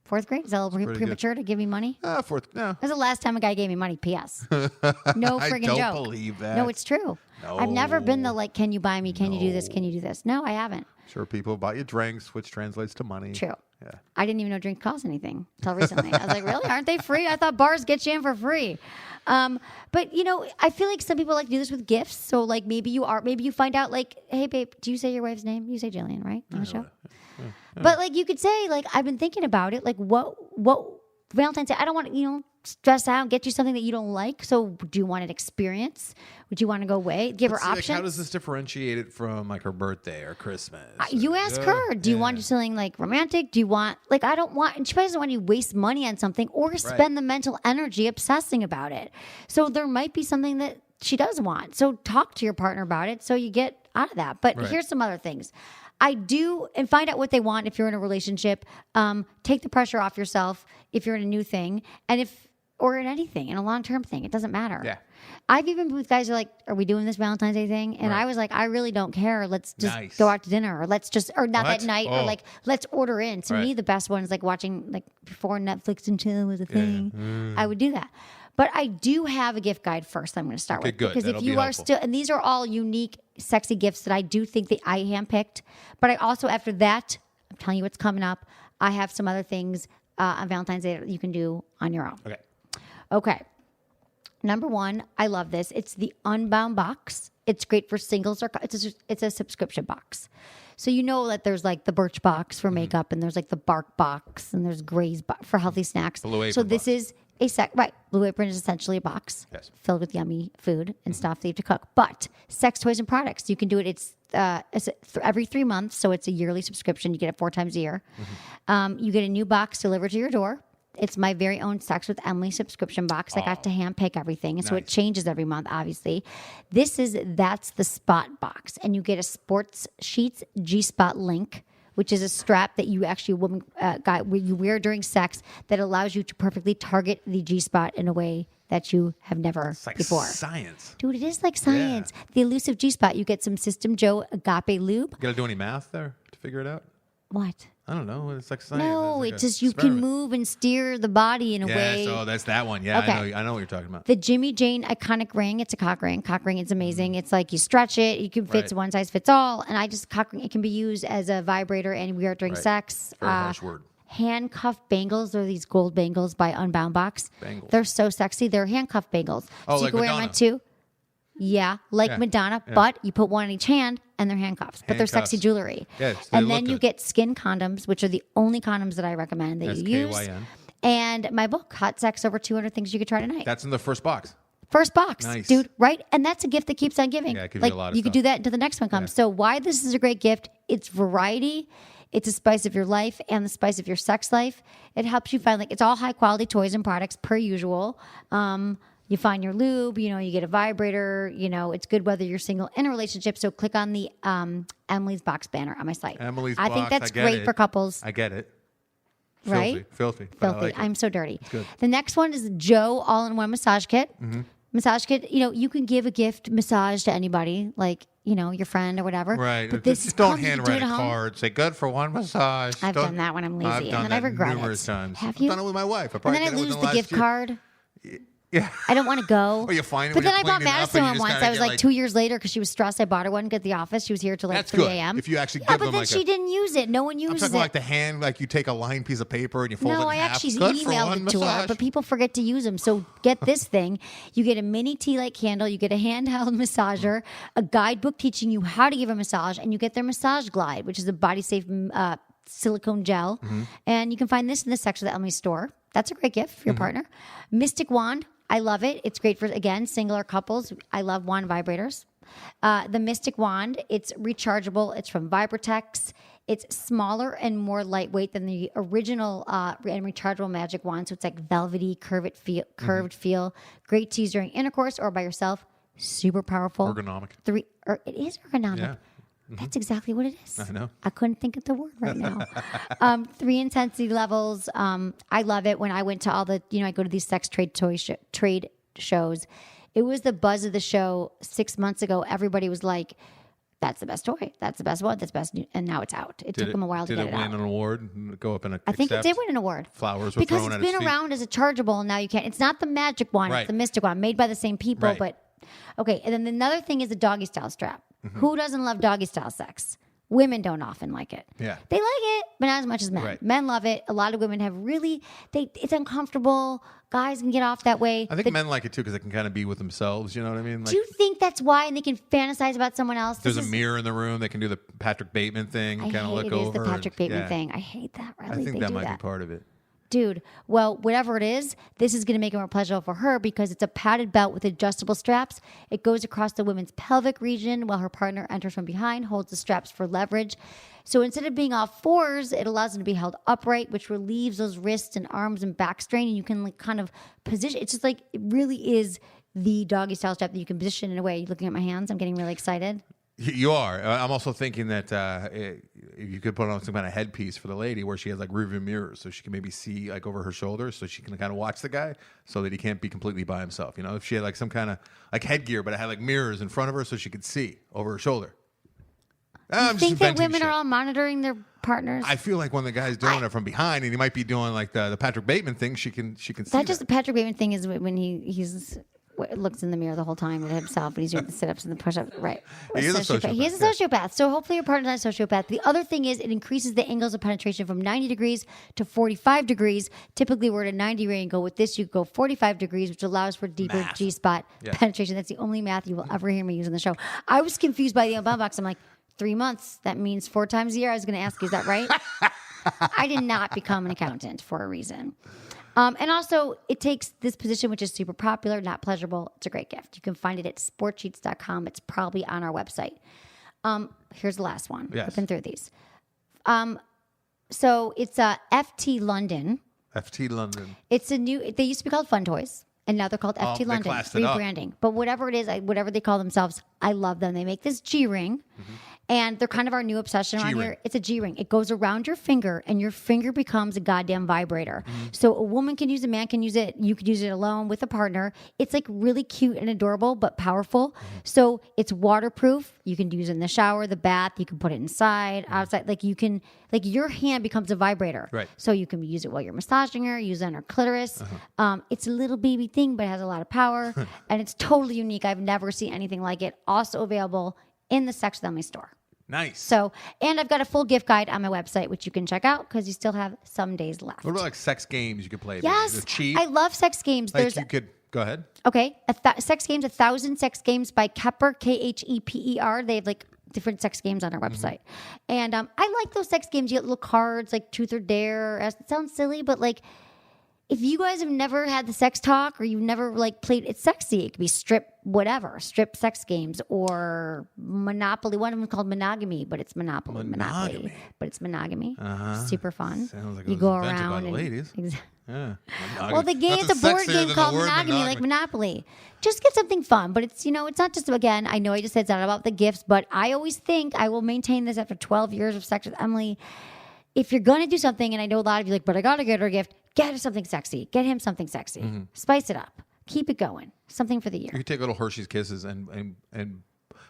Speaker 1: Fourth grade? Is that a little premature to give me money?
Speaker 8: Fourth. No.
Speaker 1: That was the last time a guy gave me money, P.S. No friggin' joke.
Speaker 8: I don't believe that.
Speaker 1: No, it's true.
Speaker 8: No.
Speaker 1: I've never been the like, can you buy me? Can you do this? Can you do this? No, I haven't.
Speaker 8: Sure, people bought you drinks, which translates to money.
Speaker 1: True.
Speaker 8: Yeah.
Speaker 1: I didn't even know drink cost anything until recently. I was like, really? Aren't they free? I thought bars get you in for free. But I feel like some people like to do this with gifts. So like maybe you find out like, hey babe, do you say your wife's name? You say Jillian, right? On the show? But like you could say like, I've been thinking about it. Like what Valentine's Day, I don't want to, stress out, get you something that you don't like. So do you want an experience? Would you want to go away? Give her options.
Speaker 8: Like, how does this differentiate it from like her birthday or Christmas?
Speaker 1: You ask her, do you want something like romantic? Do you want, like, I don't want, and she probably doesn't want you to waste money on something or spend the mental energy obsessing about it. So there might be something that she does want. So talk to your partner about it so you get out of that. But here's some other things. And find out what they want if you're in a relationship. Take the pressure off yourself if you're in a new thing. Or in anything, in a long-term thing. It doesn't matter. Yeah. I've even been with guys who are like, are we doing this Valentine's Day thing? And I was like, I really don't care. Let's just go out to dinner or that night or like, let's order in. To me, the best one is like watching like before Netflix and chill was a thing. I would do that. But I do have a gift guide first I'm going to start with.
Speaker 8: Good.
Speaker 1: Because if you are still, and these are all unique, sexy gifts that I do think that I handpicked. But I also, after that, I'm telling you what's coming up. I have some other things on Valentine's Day that you can do on your own. Okay. Number one, I love this. It's the Unbound box. It's great for singles or it's a subscription box. So you know that there's like the Birch box for makeup, and there's like the Bark box, and there's Gray's for healthy snacks.
Speaker 8: Blue Apron
Speaker 1: so this
Speaker 8: box.
Speaker 1: is Blue Apron is essentially a box filled with yummy food and stuff that you have to cook. But sex toys and products, you can do it. It's every 3 months, so it's a yearly subscription. You get it 4 times a year. You get a new box delivered to your door. It's my very own Sex with Emily subscription box. I got to hand pick everything. And so it changes every month, obviously. That's the Spot box. And you get a Sports Sheets G-Spot link, which is a strap that you actually you wear during sex that allows you to perfectly target the G-Spot in a way that you have never before.
Speaker 8: Science.
Speaker 1: Dude, it is like science. Yeah. The elusive G-Spot, you get some System Joe Agape Lube.
Speaker 8: You got to do any math there to figure it out?
Speaker 1: What?
Speaker 8: I don't know. It's like science.
Speaker 1: No,
Speaker 8: it's
Speaker 1: it's just you can move and steer the body in a way.
Speaker 8: Yeah, so that's that one. Yeah,
Speaker 1: okay.
Speaker 8: I know what you're talking about.
Speaker 1: The Jimmy Jane iconic ring. It's a cock ring. Cock ring is amazing. It's like you stretch it. You can fit one size fits all. And cock ring, it can be used as a vibrator anywhere during sex.
Speaker 8: Very harsh word.
Speaker 1: Handcuff bangles. They're these gold bangles by Unbound Box.
Speaker 8: Bangles.
Speaker 1: They're so sexy. They're handcuff bangles.
Speaker 8: Oh,
Speaker 1: so
Speaker 8: like
Speaker 1: you can wear them on too. Yeah, like Madonna, but you put one in each hand and they're handcuffs. But they're sexy jewelry.
Speaker 8: Yeah,
Speaker 1: and then you get skin condoms, which are the only condoms that I recommend that you use. And my book, Hot Sex, Over 200 Things You Could Try Tonight.
Speaker 8: That's in the first box.
Speaker 1: First box,
Speaker 8: nice.
Speaker 1: Dude, right? And that's a gift that keeps on giving.
Speaker 8: Yeah, it gives
Speaker 1: like,
Speaker 8: you a lot of
Speaker 1: you could do that until the next one comes. So why this is a great gift, it's variety. It's a spice of your life and the spice of your sex life. It helps you find, it's all high quality toys and products per usual. You find your lube, you get a vibrator, it's good whether you're single in a relationship. So click on the Emily's Box banner on my site.
Speaker 8: Emily's
Speaker 1: I
Speaker 8: Box,
Speaker 1: think that's great for couples.
Speaker 8: I get it.
Speaker 1: Right?
Speaker 8: Filthy.
Speaker 1: Filthy.
Speaker 8: Like
Speaker 1: I'm so dirty.
Speaker 8: It's good.
Speaker 1: The next one is Joe All-in-One Massage Kit. Massage kit, you can give a gift massage to anybody, like, your friend or whatever.
Speaker 8: Right.
Speaker 1: But this
Speaker 8: Just don't
Speaker 1: comes, you can do
Speaker 8: handwrite
Speaker 1: it
Speaker 8: a
Speaker 1: at home.
Speaker 8: card. Say, good for one massage.
Speaker 1: I've
Speaker 8: Don't-
Speaker 1: done that when I'm lazy,
Speaker 8: I've
Speaker 1: and
Speaker 8: done
Speaker 1: then
Speaker 8: that
Speaker 1: I regret
Speaker 8: numerous
Speaker 1: it.
Speaker 8: times.
Speaker 1: Have
Speaker 8: I've
Speaker 1: you?
Speaker 8: done it with my wife. I
Speaker 1: And
Speaker 8: probably
Speaker 1: then I
Speaker 8: did it
Speaker 1: lose
Speaker 8: within
Speaker 1: the
Speaker 8: last
Speaker 1: gift
Speaker 8: year.
Speaker 1: card.
Speaker 8: Yeah.
Speaker 1: I don't want to go.
Speaker 8: Or you find it
Speaker 1: But
Speaker 8: when
Speaker 1: then I
Speaker 8: you're
Speaker 1: bought
Speaker 8: cleaning up
Speaker 1: Madison
Speaker 8: and you
Speaker 1: one
Speaker 8: just
Speaker 1: once.
Speaker 8: kinda
Speaker 1: I was
Speaker 8: get,
Speaker 1: like 2 years later because she was stressed. I bought her one at the office. She was here till like
Speaker 8: That's
Speaker 1: 3
Speaker 8: good.
Speaker 1: a.m.
Speaker 8: If you actually
Speaker 1: Yeah,
Speaker 8: give
Speaker 1: but
Speaker 8: them
Speaker 1: then
Speaker 8: like
Speaker 1: she didn't use it. No one
Speaker 8: I'm
Speaker 1: uses
Speaker 8: talking
Speaker 1: it.
Speaker 8: like the hand, like you take a lined piece of paper and you fold it
Speaker 1: No,
Speaker 8: in
Speaker 1: I
Speaker 8: half.
Speaker 1: actually
Speaker 8: Good for
Speaker 1: emailed
Speaker 8: one
Speaker 1: it to her,
Speaker 8: massage.
Speaker 1: but people forget to use them. So get this thing. You get a mini tea light candle, you get a handheld massager, a guidebook teaching you how to give a massage, and you get their Massage Glide, which is a body safe silicone gel. And you can find this in the Sex with Emily store. That's a great gift for your partner. Mystic Wand. I love it. It's great for, again, single or couples. I love wand vibrators. The Mystic Wand, it's rechargeable. It's from Vibratex. It's smaller and more lightweight than the original and rechargeable magic wand. So it's like velvety, curved feel. Great to use during intercourse or by yourself. Super powerful.
Speaker 8: Ergonomic.
Speaker 1: It is ergonomic.
Speaker 8: Yeah.
Speaker 1: That's exactly what it is.
Speaker 8: I know.
Speaker 1: I couldn't think of the word right now. 3 intensity levels. I love it when I went to all the, I go to these sex trade shows. It was the buzz of the show 6 months ago. Everybody was like, that's the best toy. That's the best one. That's best. And now it's out. It took them a while to get it out.
Speaker 8: Did it win an award and go up in a
Speaker 1: I think it did win an award.
Speaker 8: Flowers were
Speaker 1: because
Speaker 8: thrown at
Speaker 1: it's
Speaker 8: its
Speaker 1: been
Speaker 8: feet.
Speaker 1: around as a chargeable, and now you can't. It's not the magic one.
Speaker 8: Right.
Speaker 1: It's the mystic one, made by the same people.
Speaker 8: Right.
Speaker 1: But okay, and then another thing is the doggy style strap. Who doesn't love doggy style sex? Women don't often like it.
Speaker 8: Yeah.
Speaker 1: They like it, but not as much as men.
Speaker 8: Right.
Speaker 1: Men love it. A lot of women have it's uncomfortable. Guys can get off that way.
Speaker 8: I think men like it too because they can kind of be with themselves. You know what I mean? Like,
Speaker 1: Do you think that's why? And they can fantasize about someone else?
Speaker 8: there's a mirror in the room. They can do the Patrick Bateman thing.
Speaker 1: I
Speaker 8: Kind of
Speaker 1: hate
Speaker 8: look
Speaker 1: it
Speaker 8: over.
Speaker 1: is the Patrick Bateman
Speaker 8: yeah.
Speaker 1: thing. I hate that. Really,
Speaker 8: I think
Speaker 1: they
Speaker 8: that
Speaker 1: do
Speaker 8: might
Speaker 1: that.
Speaker 8: be part of it.
Speaker 1: Dude, well, whatever it is, this is going to make it more pleasurable for her because it's a padded belt with adjustable straps. It goes across the woman's pelvic region while her partner enters from behind, holds the straps for leverage. So instead of being off fours, it allows them to be held upright, which relieves those wrists and arms and back strain. And you can like kind of position. It's just like, it really is the doggy style strap that you can position in a way. Looking at my hands, I'm getting really excited.
Speaker 8: You are. I'm also thinking that you could put on some kind of headpiece for the lady where she has like rearview mirrors, so she can maybe see like over her shoulder, so she can kind of watch the guy, so that he can't be completely by himself. If she had like some kind of like headgear, but it had like mirrors in front of her, so she could see over her shoulder.
Speaker 1: I think that women are all monitoring their partners.
Speaker 8: I feel like when the guy's doing it from behind, and he might be doing like the Patrick Bateman thing, she can see
Speaker 1: that. Just the Patrick Bateman thing is when he's looks in the mirror the whole time at himself and he's doing the sit-ups and the push-ups. Right.
Speaker 8: He is a sociopath.
Speaker 1: He is a sociopath. So hopefully your partner's not a sociopath. The other thing is it increases the angles of penetration from 90 degrees to 45 degrees. Typically we're at a 90 degree angle. With this, you go 45 degrees, which allows for deeper
Speaker 8: Math.
Speaker 1: G-spot penetration. That's the only math you will ever hear me use on the show. I was confused by the Obama box. I'm like, 3 months. That means 4 times a year. I was going to ask you, is that right? I did not become an accountant for a reason. And also, it takes this position, which is super popular, not pleasurable. It's a great gift. You can find it at sportsheets.com. It's probably on our website. Here's the last one.
Speaker 8: Yes.
Speaker 1: I've been through these. So it's FT London.
Speaker 8: FT London.
Speaker 1: It's a new, they used to be called Fun Toys. And now they're called FT
Speaker 8: they
Speaker 1: London.
Speaker 8: classed it up.
Speaker 1: Rebranding. But whatever it is, whatever they call themselves, I love them. They make this G-ring. And they're kind of our new obsession around
Speaker 8: G-ring.
Speaker 1: here. It's a G-ring. It goes around your finger, and your finger becomes a goddamn vibrator. So a woman can use it, a man can use it. You could use it alone with a partner. It's like really cute and adorable, but powerful. So it's waterproof. You can use it in the shower, the bath. You can put it inside, outside. Like you can, like your hand becomes a vibrator.
Speaker 8: Right.
Speaker 1: So you can use it while you're massaging her, use it on her clitoris. It's a little baby thing, but it has a lot of power. And it's totally unique. I've never seen anything like it. Also available in the Sex with Emily store.
Speaker 8: Nice.
Speaker 1: So, and I've got a full gift guide on my website, which you can check out because you still have some days left.
Speaker 8: What about like sex games you could play?
Speaker 1: Yes,
Speaker 8: They're cheap.
Speaker 1: I love sex games.
Speaker 8: Like
Speaker 1: There's
Speaker 8: you could go ahead.
Speaker 1: okay, sex games, 1,000 sex games by Kepper, Kheper. They have like different sex games on our website, and I like those sex games. You get little cards like Truth or Dare. It sounds silly, but like. If you guys have never had the sex talk or you've never like played, it's sexy. It could be strip sex games or Monopoly. One of them is called Monogamy, but it's Monopoly.
Speaker 8: Monogamy.
Speaker 1: But it's Monogamy. Super fun.
Speaker 8: Sounds like it
Speaker 1: you
Speaker 8: was
Speaker 1: go
Speaker 8: invented
Speaker 1: around
Speaker 8: by the
Speaker 1: and
Speaker 8: ladies.
Speaker 1: Yeah.
Speaker 8: Monogamy.
Speaker 1: Well, the game it's a board game called Monogamy, like Monopoly. Just get something fun, but it's it's not just again. I know I just said it's not about the gifts, but I always think I will maintain this after 12 years of sex with Emily. If you're going to do something, and I know a lot of you like, but I got to get her a gift, get her something sexy. Get him something sexy. Spice it up. Keep it going. Something for the year.
Speaker 8: You could take little Hershey's Kisses and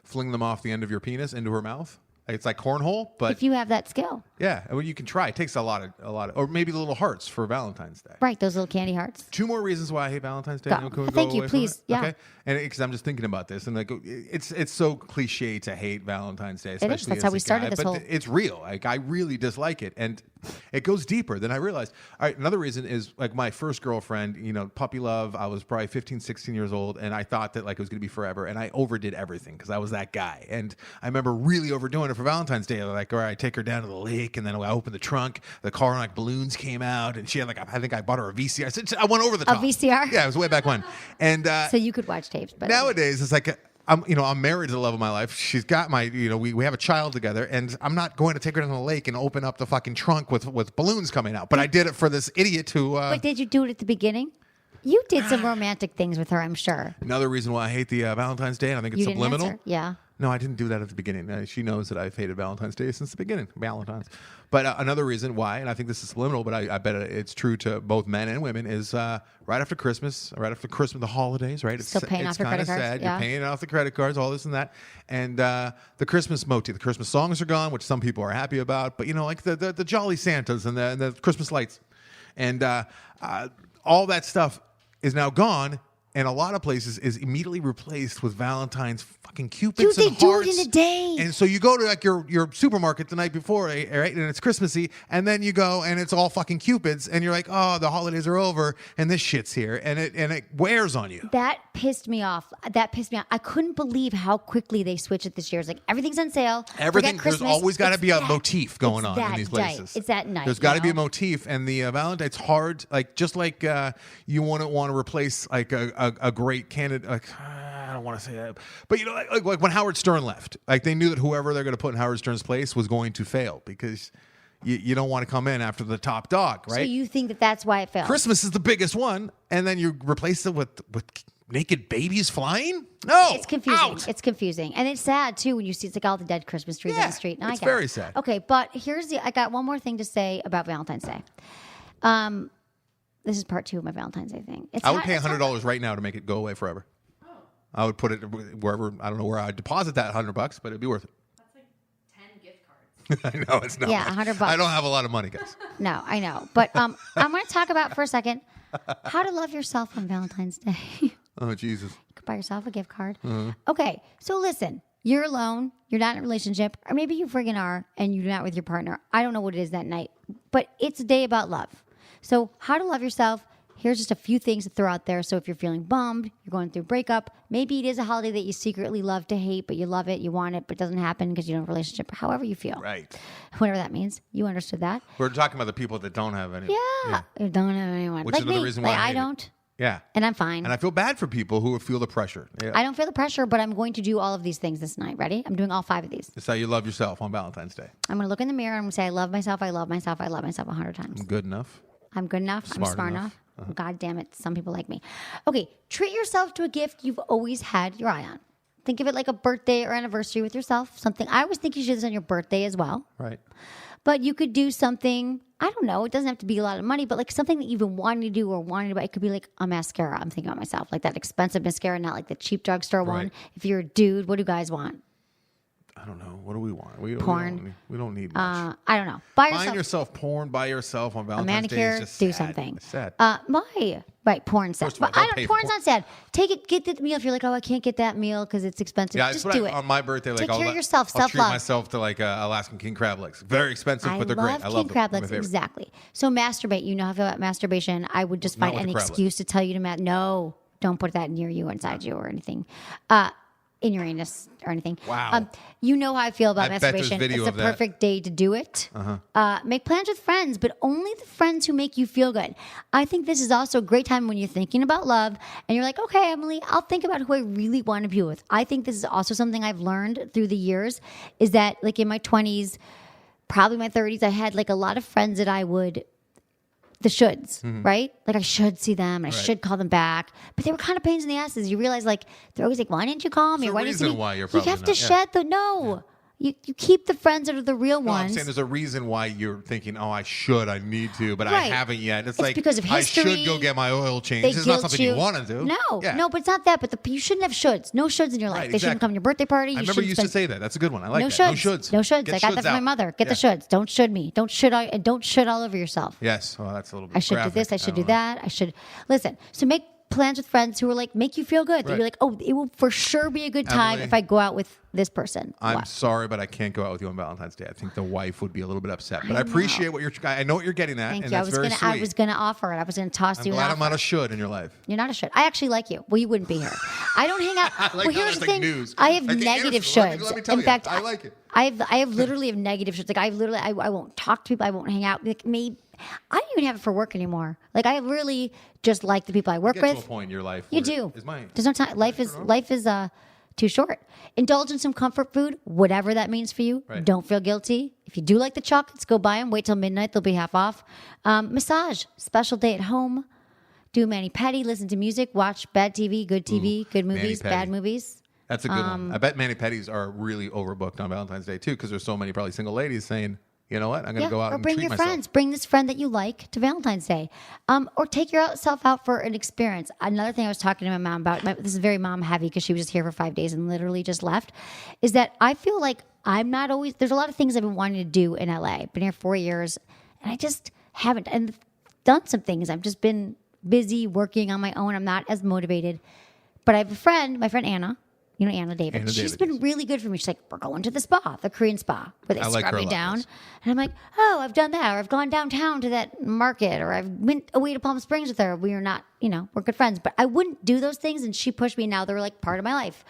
Speaker 8: fling them off the end of your penis into her mouth. It's like cornhole, but
Speaker 1: if you have that skill.
Speaker 8: Yeah, well, you can try. It takes a lot of, or maybe the little hearts for Valentine's Day.
Speaker 1: Right, those little candy hearts.
Speaker 8: 2 more reasons why I hate Valentine's Day.
Speaker 1: Go. Thank you, please. Yeah.
Speaker 8: Okay, and because I'm just thinking about this, and like it's so cliche to hate Valentine's Day, especially
Speaker 1: It is. That's how we started this
Speaker 8: but
Speaker 1: whole.
Speaker 8: It's real. Like I really dislike it, and it goes deeper than I realized. All right, another reason is like my first girlfriend. Puppy love. I was probably 15, 16 years old, and I thought that like it was going to be forever, and I overdid everything because I was that guy. And I remember really overdoing it for Valentine's Day. Like, all right, I take her down to the lake, and then I opened the trunk. The car and like balloons came out, and she had like I think I bought her a VCR. I said I went over the top.
Speaker 1: A VCR?
Speaker 8: Yeah, it was way back when. And
Speaker 1: so you could watch tapes. But
Speaker 8: nowadays, it's like I'm married to the love of my life. She's got my we have a child together, and I'm not going to take her down to the lake and open up the fucking trunk with balloons coming out. But I did it for this idiot who.
Speaker 1: But did you do it at the beginning? You did some romantic things with her, I'm sure.
Speaker 8: Another reason why I hate the Valentine's Day, and I think it's
Speaker 1: You didn't
Speaker 8: subliminal.
Speaker 1: answer. Yeah.
Speaker 8: No, I didn't do that at the beginning. She knows that I've hated Valentine's Day since the beginning. Valentine's. But another reason why, and I think this is subliminal, but I bet it's true to both men and women, is right after Christmas, the holidays, right?
Speaker 1: Still paying off your credit cards.
Speaker 8: Sad.
Speaker 1: Yeah.
Speaker 8: You're paying off the credit cards, all this and that. And the Christmas motif, the Christmas songs are gone, which some people are happy about. But, like the Jolly Santas and the Christmas lights. And all that stuff is now gone. And a lot of places is immediately replaced with Valentine's fucking cupids and hearts.
Speaker 1: Dude, they do it in a day.
Speaker 8: And so you go to like your supermarket the night before, right? And it's Christmassy, and then you go and it's all fucking cupids, and you're like, oh, the holidays are over, and this shit's here, and it wears on you.
Speaker 1: That pissed me off. I couldn't believe how quickly they switched it this year. It's like everything's on sale.
Speaker 8: Everything. There's always got to be a
Speaker 1: that,
Speaker 8: motif going on in these places.
Speaker 1: Night. It's that night.
Speaker 8: There's got to be a motif, and the Valentine. It's hard. Like just like you wouldn't want to replace like a great candid. Like I don't want to say that, but like when Howard Stern left, like they knew that whoever they're going to put in Howard Stern's place was going to fail because you don't want to come in after the top dog, right?
Speaker 1: So you think that's why it failed?
Speaker 8: Christmas is the biggest one, and then you replace it with naked babies flying? No,
Speaker 1: it's confusing.
Speaker 8: Out.
Speaker 1: It's confusing, and it's sad too when you see it's like all the dead Christmas trees on the street. No,
Speaker 8: it's very sad.
Speaker 1: Okay, but I got one more thing to say about Valentine's Day. This is part 2 of my Valentine's Day thing.
Speaker 8: I would pay $100 right now to make it go away forever. Oh. I would put it wherever. I don't know where I'd deposit that $100, but it'd be worth it.
Speaker 9: That's like 10 gift cards.
Speaker 8: I know it's not.
Speaker 1: Yeah, $100.
Speaker 8: I don't have a lot of money, guys.
Speaker 1: No, I know, but I'm going to talk about for a second how to love yourself on Valentine's Day.
Speaker 8: Oh Jesus!
Speaker 1: You could buy yourself a gift card. Okay, so listen. You're alone. You're not in a relationship, or maybe you friggin' are, and you're not with your partner. I don't know what it is that night, but it's a day about love. So how to love yourself. Here's just a few things to throw out there. So if you're feeling bummed, you're going through a breakup, maybe it is a holiday that you secretly love to hate, but you love it, you want it, but it doesn't happen because you don't have a relationship, however you feel.
Speaker 8: Right.
Speaker 1: Whatever that means. You understood that?
Speaker 8: We're talking about the people that don't have anyone.
Speaker 1: Yeah. You don't have anyone.
Speaker 8: Which
Speaker 1: like
Speaker 8: is another
Speaker 1: me.
Speaker 8: reason why
Speaker 1: I don't.
Speaker 8: Yeah.
Speaker 1: And I'm fine.
Speaker 8: And I feel bad for people who feel the pressure. Yeah.
Speaker 1: I don't feel the pressure, but I'm going to do all of these things this night. Ready? I'm doing all 5 of these.
Speaker 8: It's how you love yourself on Valentine's Day.
Speaker 1: I'm going to look in the mirror and I'm going to say, I love myself, I love myself, I love myself 100 times.
Speaker 8: I'm good enough.
Speaker 1: I'm good enough. I'm smart enough.
Speaker 8: Uh-huh.
Speaker 1: God damn it. Some people like me. Okay. Treat yourself to a gift you've always had your eye on. Think of it like a birthday or anniversary with yourself. Something. I always think you should do this on your birthday as well.
Speaker 8: Right.
Speaker 1: But you could do something, I don't know, it doesn't have to be a lot of money, but like something that you've been wanting to do or wanting to buy. It could be like a mascara. I'm thinking about myself, like that expensive mascara, not like the cheap drugstore one. If you're a dude, what do guys want?
Speaker 8: I don't know. What do we want?
Speaker 1: Porn.
Speaker 8: We don't need much.
Speaker 1: I don't know. Buy
Speaker 8: Buying yourself porn by yourself on Valentine's Day is just
Speaker 1: do
Speaker 8: sad.
Speaker 1: something.
Speaker 8: It's sad.
Speaker 1: Why? Right, porn's sad.
Speaker 8: First of all,
Speaker 1: But
Speaker 8: don't pay for
Speaker 1: porn's
Speaker 8: porn.
Speaker 1: not sad. Take it, get the meal if you're like, oh, I can't get that meal because it's expensive.
Speaker 8: Yeah,
Speaker 1: just
Speaker 8: that's
Speaker 1: do
Speaker 8: what
Speaker 1: it.
Speaker 8: on my birthday. Like,
Speaker 1: Take
Speaker 8: I'll
Speaker 1: care of yourself,
Speaker 8: I'll treat
Speaker 1: self-love.
Speaker 8: myself to like Alaskan king crab legs. Very expensive, but they're great. I love
Speaker 1: king crab
Speaker 8: them.
Speaker 1: legs,
Speaker 8: They're my favorite.
Speaker 1: exactly. So masturbate. You know how I feel about masturbation. I would just
Speaker 8: Not
Speaker 1: find
Speaker 8: with
Speaker 1: any
Speaker 8: the crab
Speaker 1: excuse to tell you to No, don't put that near you, inside you, or anything. In your anus or anything.
Speaker 8: Wow.
Speaker 1: You know how I feel about
Speaker 8: I bet there's
Speaker 1: masturbation.
Speaker 8: video
Speaker 1: It's
Speaker 8: of
Speaker 1: the
Speaker 8: that.
Speaker 1: perfect day to do it. Make plans with friends, but only the friends who make you feel good. I think this is also a great time when you're thinking about love and you're like, okay, Emily, I'll think about who I really want to be with. I think this is also something I've learned through the years is that like in my 20s, probably my 30s, I had like a lot of friends that I would the shoulds, right? Like I should see them, and I should call them back, but they were kind of pains in the asses. You realize like they're always like, "Why didn't you call me?
Speaker 8: There's a
Speaker 1: Why didn't you?"
Speaker 8: reason why you're
Speaker 1: You
Speaker 8: probably
Speaker 1: have to
Speaker 8: not, yeah.
Speaker 1: shed the no. You keep the friends that are the real
Speaker 8: No, I'm
Speaker 1: ones.
Speaker 8: saying there's a reason why you're thinking, oh, I need to, but I
Speaker 1: Right.
Speaker 8: haven't yet. It's
Speaker 1: It's
Speaker 8: like,
Speaker 1: because of history.
Speaker 8: I should go get my oil changed.
Speaker 1: They
Speaker 8: It's not
Speaker 1: guilt
Speaker 8: something
Speaker 1: you.
Speaker 8: you want to do.
Speaker 1: No,
Speaker 8: Yeah.
Speaker 1: no, but it's not that. But you shouldn't have shoulds. No shoulds in your life.
Speaker 8: Right,
Speaker 1: They shouldn't
Speaker 8: exactly.
Speaker 1: come to your birthday party.
Speaker 8: I remember you used to say that. That's a good one. I like
Speaker 1: no
Speaker 8: that.
Speaker 1: shoulds.
Speaker 8: No shoulds.
Speaker 1: No shoulds.
Speaker 8: Get
Speaker 1: I got that
Speaker 8: shoulds
Speaker 1: from my
Speaker 8: out.
Speaker 1: mother. Get
Speaker 8: Yeah.
Speaker 1: the shoulds. Don't should me. Don't should all over yourself.
Speaker 8: Yes. Well, that's a little bit
Speaker 1: I should
Speaker 8: graphic.
Speaker 1: do this. I should do
Speaker 8: don't know.
Speaker 1: that. I should listen. So make plans with friends who are like make you feel good. That
Speaker 8: Right.
Speaker 1: you're like, oh, it will for sure be a good time
Speaker 8: Emily,
Speaker 1: if I go out with this person.
Speaker 8: I'm
Speaker 1: What?
Speaker 8: sorry, but I can't go out with you on Valentine's Day. I think the wife would be a little bit upset. But I
Speaker 1: know.
Speaker 8: appreciate what I know what you're getting at,
Speaker 1: Thank
Speaker 8: and
Speaker 1: you.
Speaker 8: that's very sweet.
Speaker 1: I was gonna offer it. I was gonna toss
Speaker 8: I'm
Speaker 1: you.
Speaker 8: glad
Speaker 1: an
Speaker 8: I'm not
Speaker 1: offer.
Speaker 8: a should in your life.
Speaker 1: You're not a should. I actually like you. Well, you wouldn't be here. I don't hang out.
Speaker 8: I like
Speaker 1: well,
Speaker 8: how
Speaker 1: here's
Speaker 8: that's
Speaker 1: the
Speaker 8: like
Speaker 1: thing.
Speaker 8: news.
Speaker 1: I have
Speaker 8: Like the
Speaker 1: negative
Speaker 8: answer. Let
Speaker 1: shoulds.
Speaker 8: me tell
Speaker 1: In
Speaker 8: you,
Speaker 1: fact,
Speaker 8: I like it.
Speaker 1: I have literally have negative shoulds. Like I literally, I won't talk to people. I won't hang out. Like me, I don't even have it for work anymore. Like I really just like the people I work
Speaker 8: Get
Speaker 1: with.
Speaker 8: to a point in your life.
Speaker 1: You
Speaker 8: where
Speaker 1: do.
Speaker 8: Is mine.
Speaker 1: There's no time. Life is too short. Indulge in some comfort food, whatever that means for you.
Speaker 8: Right.
Speaker 1: Don't feel guilty. If you do like the chocolates, go buy them. Wait till midnight; they'll be half off. Massage, special day at home. Do mani-pedi, listen to music, watch bad TV, good TV, good movies,
Speaker 8: mani-pedi.
Speaker 1: bad movies.
Speaker 8: That's a good one. I bet mani-pedis are really overbooked on Valentine's Day too, because there's so many probably single ladies saying, you know what, I'm going to go out
Speaker 1: or
Speaker 8: and
Speaker 1: bring
Speaker 8: treat
Speaker 1: your
Speaker 8: myself.
Speaker 1: friends. Bring this friend that you like to Valentine's Day, or take yourself out for an experience. Another thing I was talking to my mom about. This is very mom heavy because she was just here for 5 days and literally just left. Is that I feel like I'm not always. There's a lot of things I've been wanting to do in LA. Been here 4 years, and I just haven't. And done some things. I've just been busy working on my own. I'm not as motivated. But I have a friend, my friend Anna. You know Anna David.
Speaker 8: Anna
Speaker 1: She's
Speaker 8: David,
Speaker 1: been really good for me. She's like, we're going to the spa, the Korean spa, where they
Speaker 8: I like
Speaker 1: scrub
Speaker 8: her a
Speaker 1: me
Speaker 8: lot,
Speaker 1: down.
Speaker 8: yes.
Speaker 1: And I'm like, oh, I've done that. Or I've gone downtown to that market. Or I've went away to Palm Springs with her. We are not, we're good friends. But I wouldn't do those things. And she pushed me. Now they're like part of my life.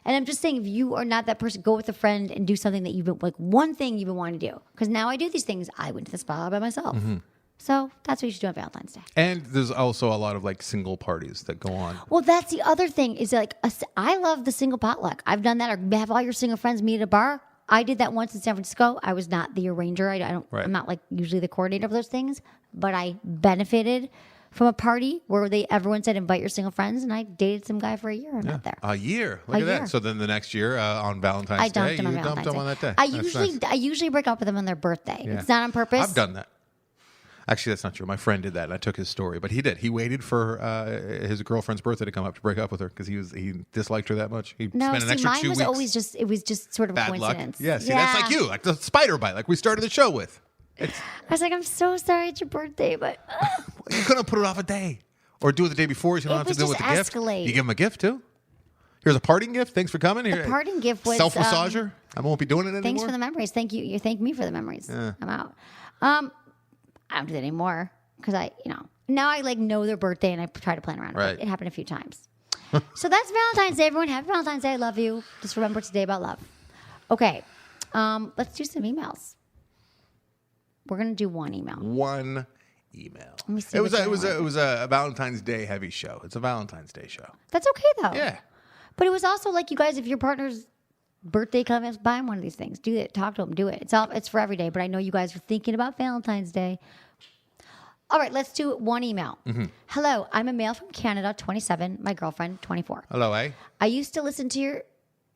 Speaker 1: And I'm just saying, if you are not that person, go with a friend and do something that you've been, like one thing you've been wanting to do. Because now I do these things. I went to the spa by myself.
Speaker 8: Mm-hmm.
Speaker 1: So that's what you should do on Valentine's Day.
Speaker 8: And there's also a lot of like single parties that go on.
Speaker 1: Well, that's the other thing is like, I love the single potluck. I've done that. Or have all your single friends meet at a bar. I did that once in San Francisco. I was not the arranger.
Speaker 8: Right.
Speaker 1: I'm not like usually the coordinator of those things, but I benefited from a party where everyone said invite your single friends, and I dated some guy for a year. I'm not there.
Speaker 8: A year. Look at
Speaker 1: year.
Speaker 8: that. So then the next year on Valentine's
Speaker 1: I
Speaker 8: Day,
Speaker 1: dumped him on
Speaker 8: you dumped
Speaker 1: Valentine's
Speaker 8: him on that day.
Speaker 1: I
Speaker 8: That's
Speaker 1: usually
Speaker 8: nice.
Speaker 1: I usually break up with them on their birthday.
Speaker 8: Yeah.
Speaker 1: It's not on purpose.
Speaker 8: I've done that. Actually, that's not true. My friend did that, and I took his story. But he did. He waited for his girlfriend's birthday to come up to break up with her because he disliked her that much. He
Speaker 1: No,
Speaker 8: spent an
Speaker 1: see,
Speaker 8: extra
Speaker 1: mine
Speaker 8: 2
Speaker 1: was
Speaker 8: weeks.
Speaker 1: always it was just sort of a
Speaker 8: Bad luck.
Speaker 1: coincidence.
Speaker 8: Yeah, see, that's like you, like the spider bite, like we started the show with.
Speaker 1: I was like, I'm so sorry it's your birthday, but
Speaker 8: You couldn't put it off a day or do it the day before. So you don't have to
Speaker 1: was
Speaker 8: deal with
Speaker 1: just
Speaker 8: the gift.
Speaker 1: escalate.
Speaker 8: You give him a gift too. Here's a parting gift. Thanks for coming. Here,
Speaker 1: parting gift was,
Speaker 8: self massager. I won't be doing it anymore.
Speaker 1: thanks for the memories. Thank you. You thank me for the memories. I'm out. I don't do that anymore because now I like know their birthday and I try to plan around
Speaker 8: Right.
Speaker 1: it. It happened a few times. So that's Valentine's Day, everyone. Happy Valentine's Day. I love you. Just remember it's a day about love. Okay. Let's do some emails. We're gonna do one email.
Speaker 8: One email.
Speaker 1: Let me see
Speaker 8: It was
Speaker 1: which
Speaker 8: a, it was
Speaker 1: one.
Speaker 8: a, it was a Valentine's Day heavy show. It's a Valentine's Day show.
Speaker 1: That's okay though.
Speaker 8: Yeah.
Speaker 1: But it was also like you guys, if your partner's birthday comes, buy him one of these things. Do it. Talk to him. Do it. It's for every day. But I know you guys are thinking about Valentine's Day. All right, let's do one email.
Speaker 8: Mm-hmm.
Speaker 1: Hello, I'm a male from Canada, 27. My girlfriend, 24.
Speaker 8: Hello, eh?
Speaker 1: I used to listen to your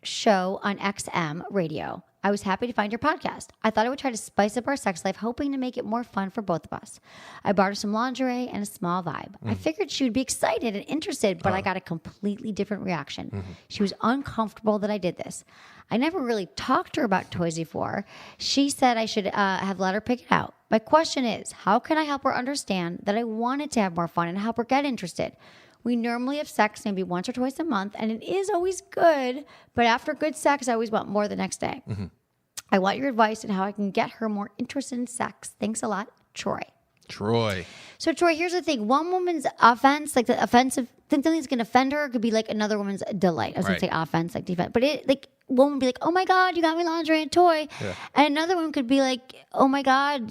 Speaker 1: show on XM radio. I was happy to find your podcast. I thought I would try to spice up our sex life, hoping to make it more fun for both of us. I bought her some lingerie and a small vibe. I figured she would be excited and interested, but I got a completely different reaction. She was uncomfortable that I did this. I never really talked to her about toys before. She said I should have let her pick it out. My question is, how can I help her understand that I wanted to have more fun and help her get interested? We normally have sex maybe once or twice a month, and it is always good. But after good sex, I always want more the next day. I want your advice on how I can get her more interested in sex. Thanks a lot, Troy.
Speaker 8: Troy.
Speaker 1: So, Troy, here's the thing. One woman's offense, like the offensive, something that's going to offend her could be like another woman's delight. I was going to say offense, like defense. But it, like, one would be like, oh my God, you got me lingerie and toy.
Speaker 8: Yeah.
Speaker 1: And another one could be like, oh my God,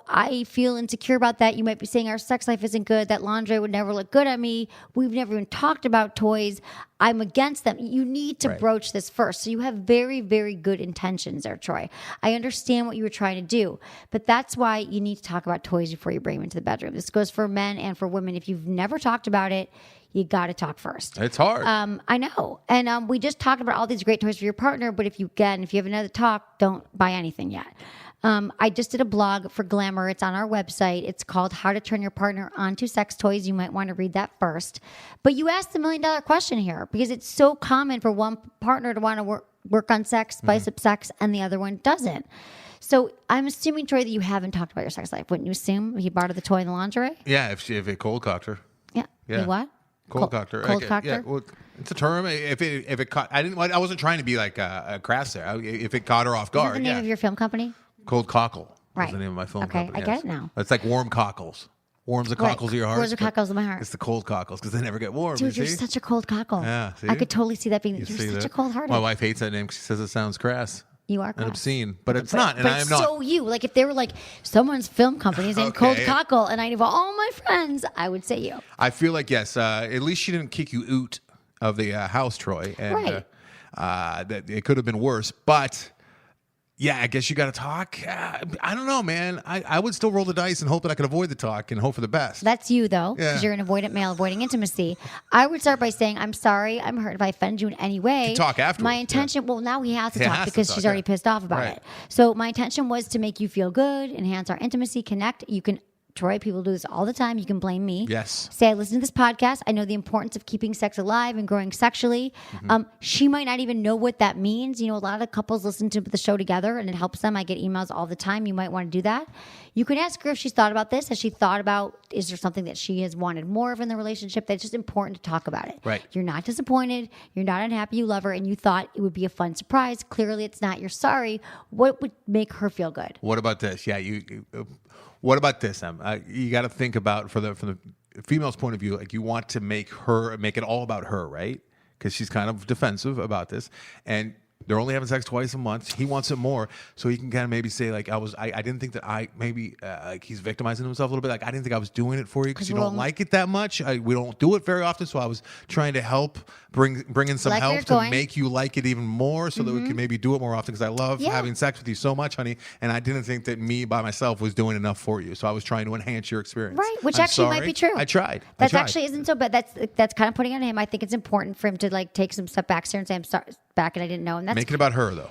Speaker 1: I feel insecure about that. You might be saying our sex life isn't good. That lingerie would never look good on me. We've never even talked about toys. I'm against them. You need to broach this first. So you have very, very good intentions there, Troy. I understand what you were trying to do, but that's why you need to talk about toys before you bring them into the bedroom. This goes for men and for women. If you've never talked about it, you got to talk first.
Speaker 8: It's hard.
Speaker 1: I know. And we just talked about all these great toys for your partner, but if you have another talk, don't buy anything yet. I just did a blog for Glamour. It's on our website. It's called How to Turn Your Partner Onto Sex Toys. You might want to read that first. But you asked the $1 million question here because it's so common for one partner to want to work on sex, spice up sex, and the other one doesn't. So I'm assuming, Troy, that you haven't talked about your sex life. Wouldn't you assume he bought her the toy and the lingerie?
Speaker 8: Yeah, if it cold cocked her.
Speaker 1: Yeah.
Speaker 8: Yeah.
Speaker 1: You what?
Speaker 8: Cold cocked her.
Speaker 1: Cold cocked her?
Speaker 8: Yeah, well, it's a term. If it caught, I wasn't trying to be like a crass there. If it caught her off
Speaker 1: Is
Speaker 8: guard,
Speaker 1: that the name of your film company?
Speaker 8: Cold Cockle.
Speaker 1: Right.
Speaker 8: That's the name of my film
Speaker 1: Okay,
Speaker 8: company.
Speaker 1: I get it now.
Speaker 8: It's like warm cockles. Warms the cockles of your heart.
Speaker 1: Warms the cockles of my heart.
Speaker 8: It's the cold cockles because they never get warm.
Speaker 1: Dude,
Speaker 8: you
Speaker 1: you're
Speaker 8: see?
Speaker 1: such a cold cockle.
Speaker 8: Yeah, see?
Speaker 1: I could totally see that being.
Speaker 8: You
Speaker 1: You're
Speaker 8: see
Speaker 1: such
Speaker 8: that?
Speaker 1: a cold hearted.
Speaker 8: My wife hates that name. She says it sounds crass.
Speaker 1: You are
Speaker 8: and
Speaker 1: crass.
Speaker 8: obscene, but it's not, and I am
Speaker 1: it's
Speaker 8: not.
Speaker 1: so you. Like if they were like someone's film company is named Cold
Speaker 8: Okay.
Speaker 1: Cockle, and I knew all my friends, I would say you.
Speaker 8: I feel like yes. At least she didn't kick you out of the house, Troy, and
Speaker 1: Right.
Speaker 8: that it could have been worse. But yeah, I guess you got to talk. I don't know, man. I would still roll the dice and hope that I could avoid the talk and hope for the best.
Speaker 1: That's you, though, because
Speaker 8: Yeah.
Speaker 1: you're an avoidant male avoiding intimacy. I would start by saying, I'm sorry, I'm hurt if I offend you in any way.
Speaker 8: You can talk afterwards,
Speaker 1: My intention, well, now he has to
Speaker 8: He
Speaker 1: talk
Speaker 8: has to
Speaker 1: because
Speaker 8: talk,
Speaker 1: she's already
Speaker 8: yeah.
Speaker 1: pissed off about
Speaker 8: Right.
Speaker 1: it. So my intention was to make you feel good, enhance our intimacy, connect. You can, Troy, people do this all the time. You can blame me.
Speaker 8: Yes.
Speaker 1: Say, I listen to this podcast. I know the importance of keeping sex alive and growing sexually. She might not even know what that means. You know, a lot of couples listen to the show together and it helps them. I get emails all the time. You might want to do that. You can ask her if she's thought about this. Has she thought about, is there something that she has wanted more of in the relationship? That's just important to talk about it.
Speaker 8: Right.
Speaker 1: You're not disappointed. You're not unhappy. You love her and you thought it would be a fun surprise. Clearly it's not. You're sorry. What would make her feel good?
Speaker 8: What about this? Yeah, what about this? You got to think about from the female's point of view. Like you want to make it all about her, right? Because she's kind of defensive about this, and they're only having sex twice a month. He wants it more, so he can kind of maybe say like, I didn't think that like he's victimizing himself a little bit. Like I didn't think I was doing it for you because you don't like it that much. We don't do it very often, so I was trying to help bring in some
Speaker 1: Like
Speaker 8: help
Speaker 1: you're
Speaker 8: to
Speaker 1: going.
Speaker 8: make you like it even more, so that we can maybe do it more often. Because I love
Speaker 1: Yeah.
Speaker 8: having sex with you so much, honey, and I didn't think that me by myself was doing enough for you. So I was trying to enhance your experience.
Speaker 1: Right, which
Speaker 8: I'm
Speaker 1: actually might
Speaker 8: sorry.
Speaker 1: be true.
Speaker 8: I tried.
Speaker 1: That actually isn't so bad. That's kind of putting it on him. I think it's important for him to like take some step back here and say, I'm sorry, back, and I didn't know. And that's
Speaker 8: Make it about her though.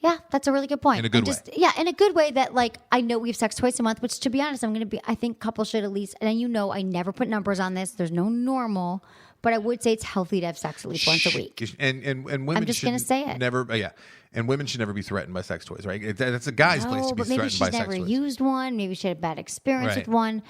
Speaker 1: yeah, that's a really good point.
Speaker 8: In a good way.
Speaker 1: Yeah, in a good way that like I know we have sex twice a month, which to be honest, I think couples should at least, and you know I never put numbers on this. There's no normal, but I would say it's healthy to have sex at least once a week.
Speaker 8: And women
Speaker 1: I'm just gonna say it.
Speaker 8: Never, and women should never be threatened by sex toys, right? That's a guy's place to be
Speaker 1: but maybe
Speaker 8: threatened
Speaker 1: she's
Speaker 8: by sex
Speaker 1: never
Speaker 8: toys.
Speaker 1: used one. Maybe she had a bad experience
Speaker 8: Right.
Speaker 1: with one.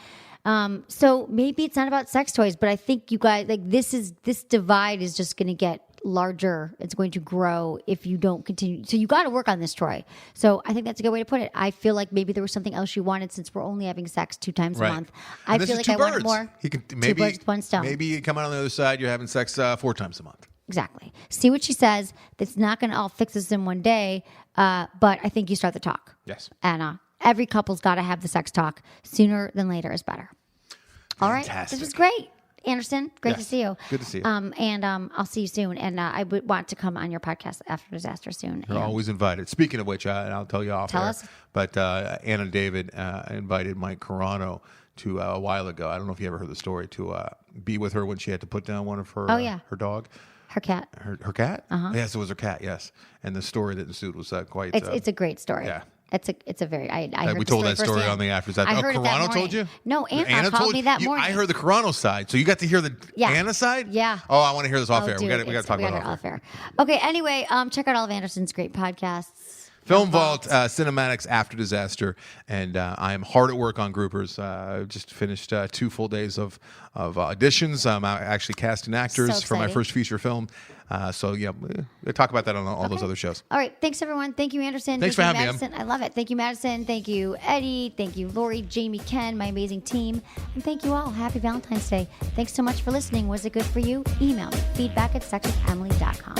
Speaker 1: So maybe it's not about sex toys, but I think you guys like this divide is just going to get larger. It's going to grow if you don't continue. So you got to work on this, Troy. So I think that's a good way to put it. I feel like maybe there was something else you wanted since we're only having sex 2 times a
Speaker 8: Right.
Speaker 1: month.
Speaker 8: And
Speaker 1: I
Speaker 8: this
Speaker 1: feel
Speaker 8: is
Speaker 1: like
Speaker 8: two
Speaker 1: I
Speaker 8: birds.
Speaker 1: wanted more.
Speaker 8: He can,
Speaker 1: 2 birds with 1 stone.
Speaker 8: Maybe you come out on the other side, you're having sex 4 times a month.
Speaker 1: Exactly. See what she says. That's not going to all fix this in one day, but I think you start the talk.
Speaker 8: Yes.
Speaker 1: And every couple's got to have the sex talk. Sooner than later is better. All right.
Speaker 8: Fantastic.
Speaker 1: This was great. Anderson, great to
Speaker 8: Yes.
Speaker 1: see you.
Speaker 8: Good to see you.
Speaker 1: And I'll see you soon. And I would want to come on your podcast after disaster soon.
Speaker 8: You're
Speaker 1: And
Speaker 8: always invited. Speaking of which, and I'll tell you off
Speaker 1: Tell
Speaker 8: air,
Speaker 1: us.
Speaker 8: but Anna and David invited Mike Carano to a while ago. I don't know if you ever heard the story, to be with her when she had to put down one of her her dog.
Speaker 1: her cat.
Speaker 8: Her cat? Yes, it was her cat, yes. And the story that ensued was quite...
Speaker 1: It's a great story.
Speaker 8: yeah.
Speaker 1: It's a very. I heard
Speaker 8: we
Speaker 1: the
Speaker 8: told that story
Speaker 1: firsthand.
Speaker 8: on the after. That
Speaker 1: I heard it that
Speaker 8: Carano
Speaker 1: morning.
Speaker 8: told you?
Speaker 1: No, Anna called me that morning.
Speaker 8: I heard the Carano side, so you got to hear the Anna side?
Speaker 1: Yeah.
Speaker 8: Oh, I want to hear this off air. We got to talk about it
Speaker 1: off
Speaker 8: off air.
Speaker 1: air. Okay. Anyway, check out all of Anderson's great podcasts.
Speaker 8: Film Vault, Cinematics After Disaster, and I am hard at work on groupers. Just finished 2 full days of auditions. I'm actually casting actors for my
Speaker 1: exciting.
Speaker 8: first feature film. So yeah, we'll talk about that on all those other shows.
Speaker 1: All right. Thanks, everyone. Thank you, Anderson.
Speaker 8: Thanks
Speaker 1: Thank
Speaker 8: for
Speaker 1: you,
Speaker 8: having me,
Speaker 1: Madison. I love it. Thank you, Madison. Thank you, Eddie. Thank you, Lori, Jamie, Ken, my amazing team. And thank you all. Happy Valentine's Day. Thanks so much for listening. Was it good for you? Email me, feedback@sexwithemily.com.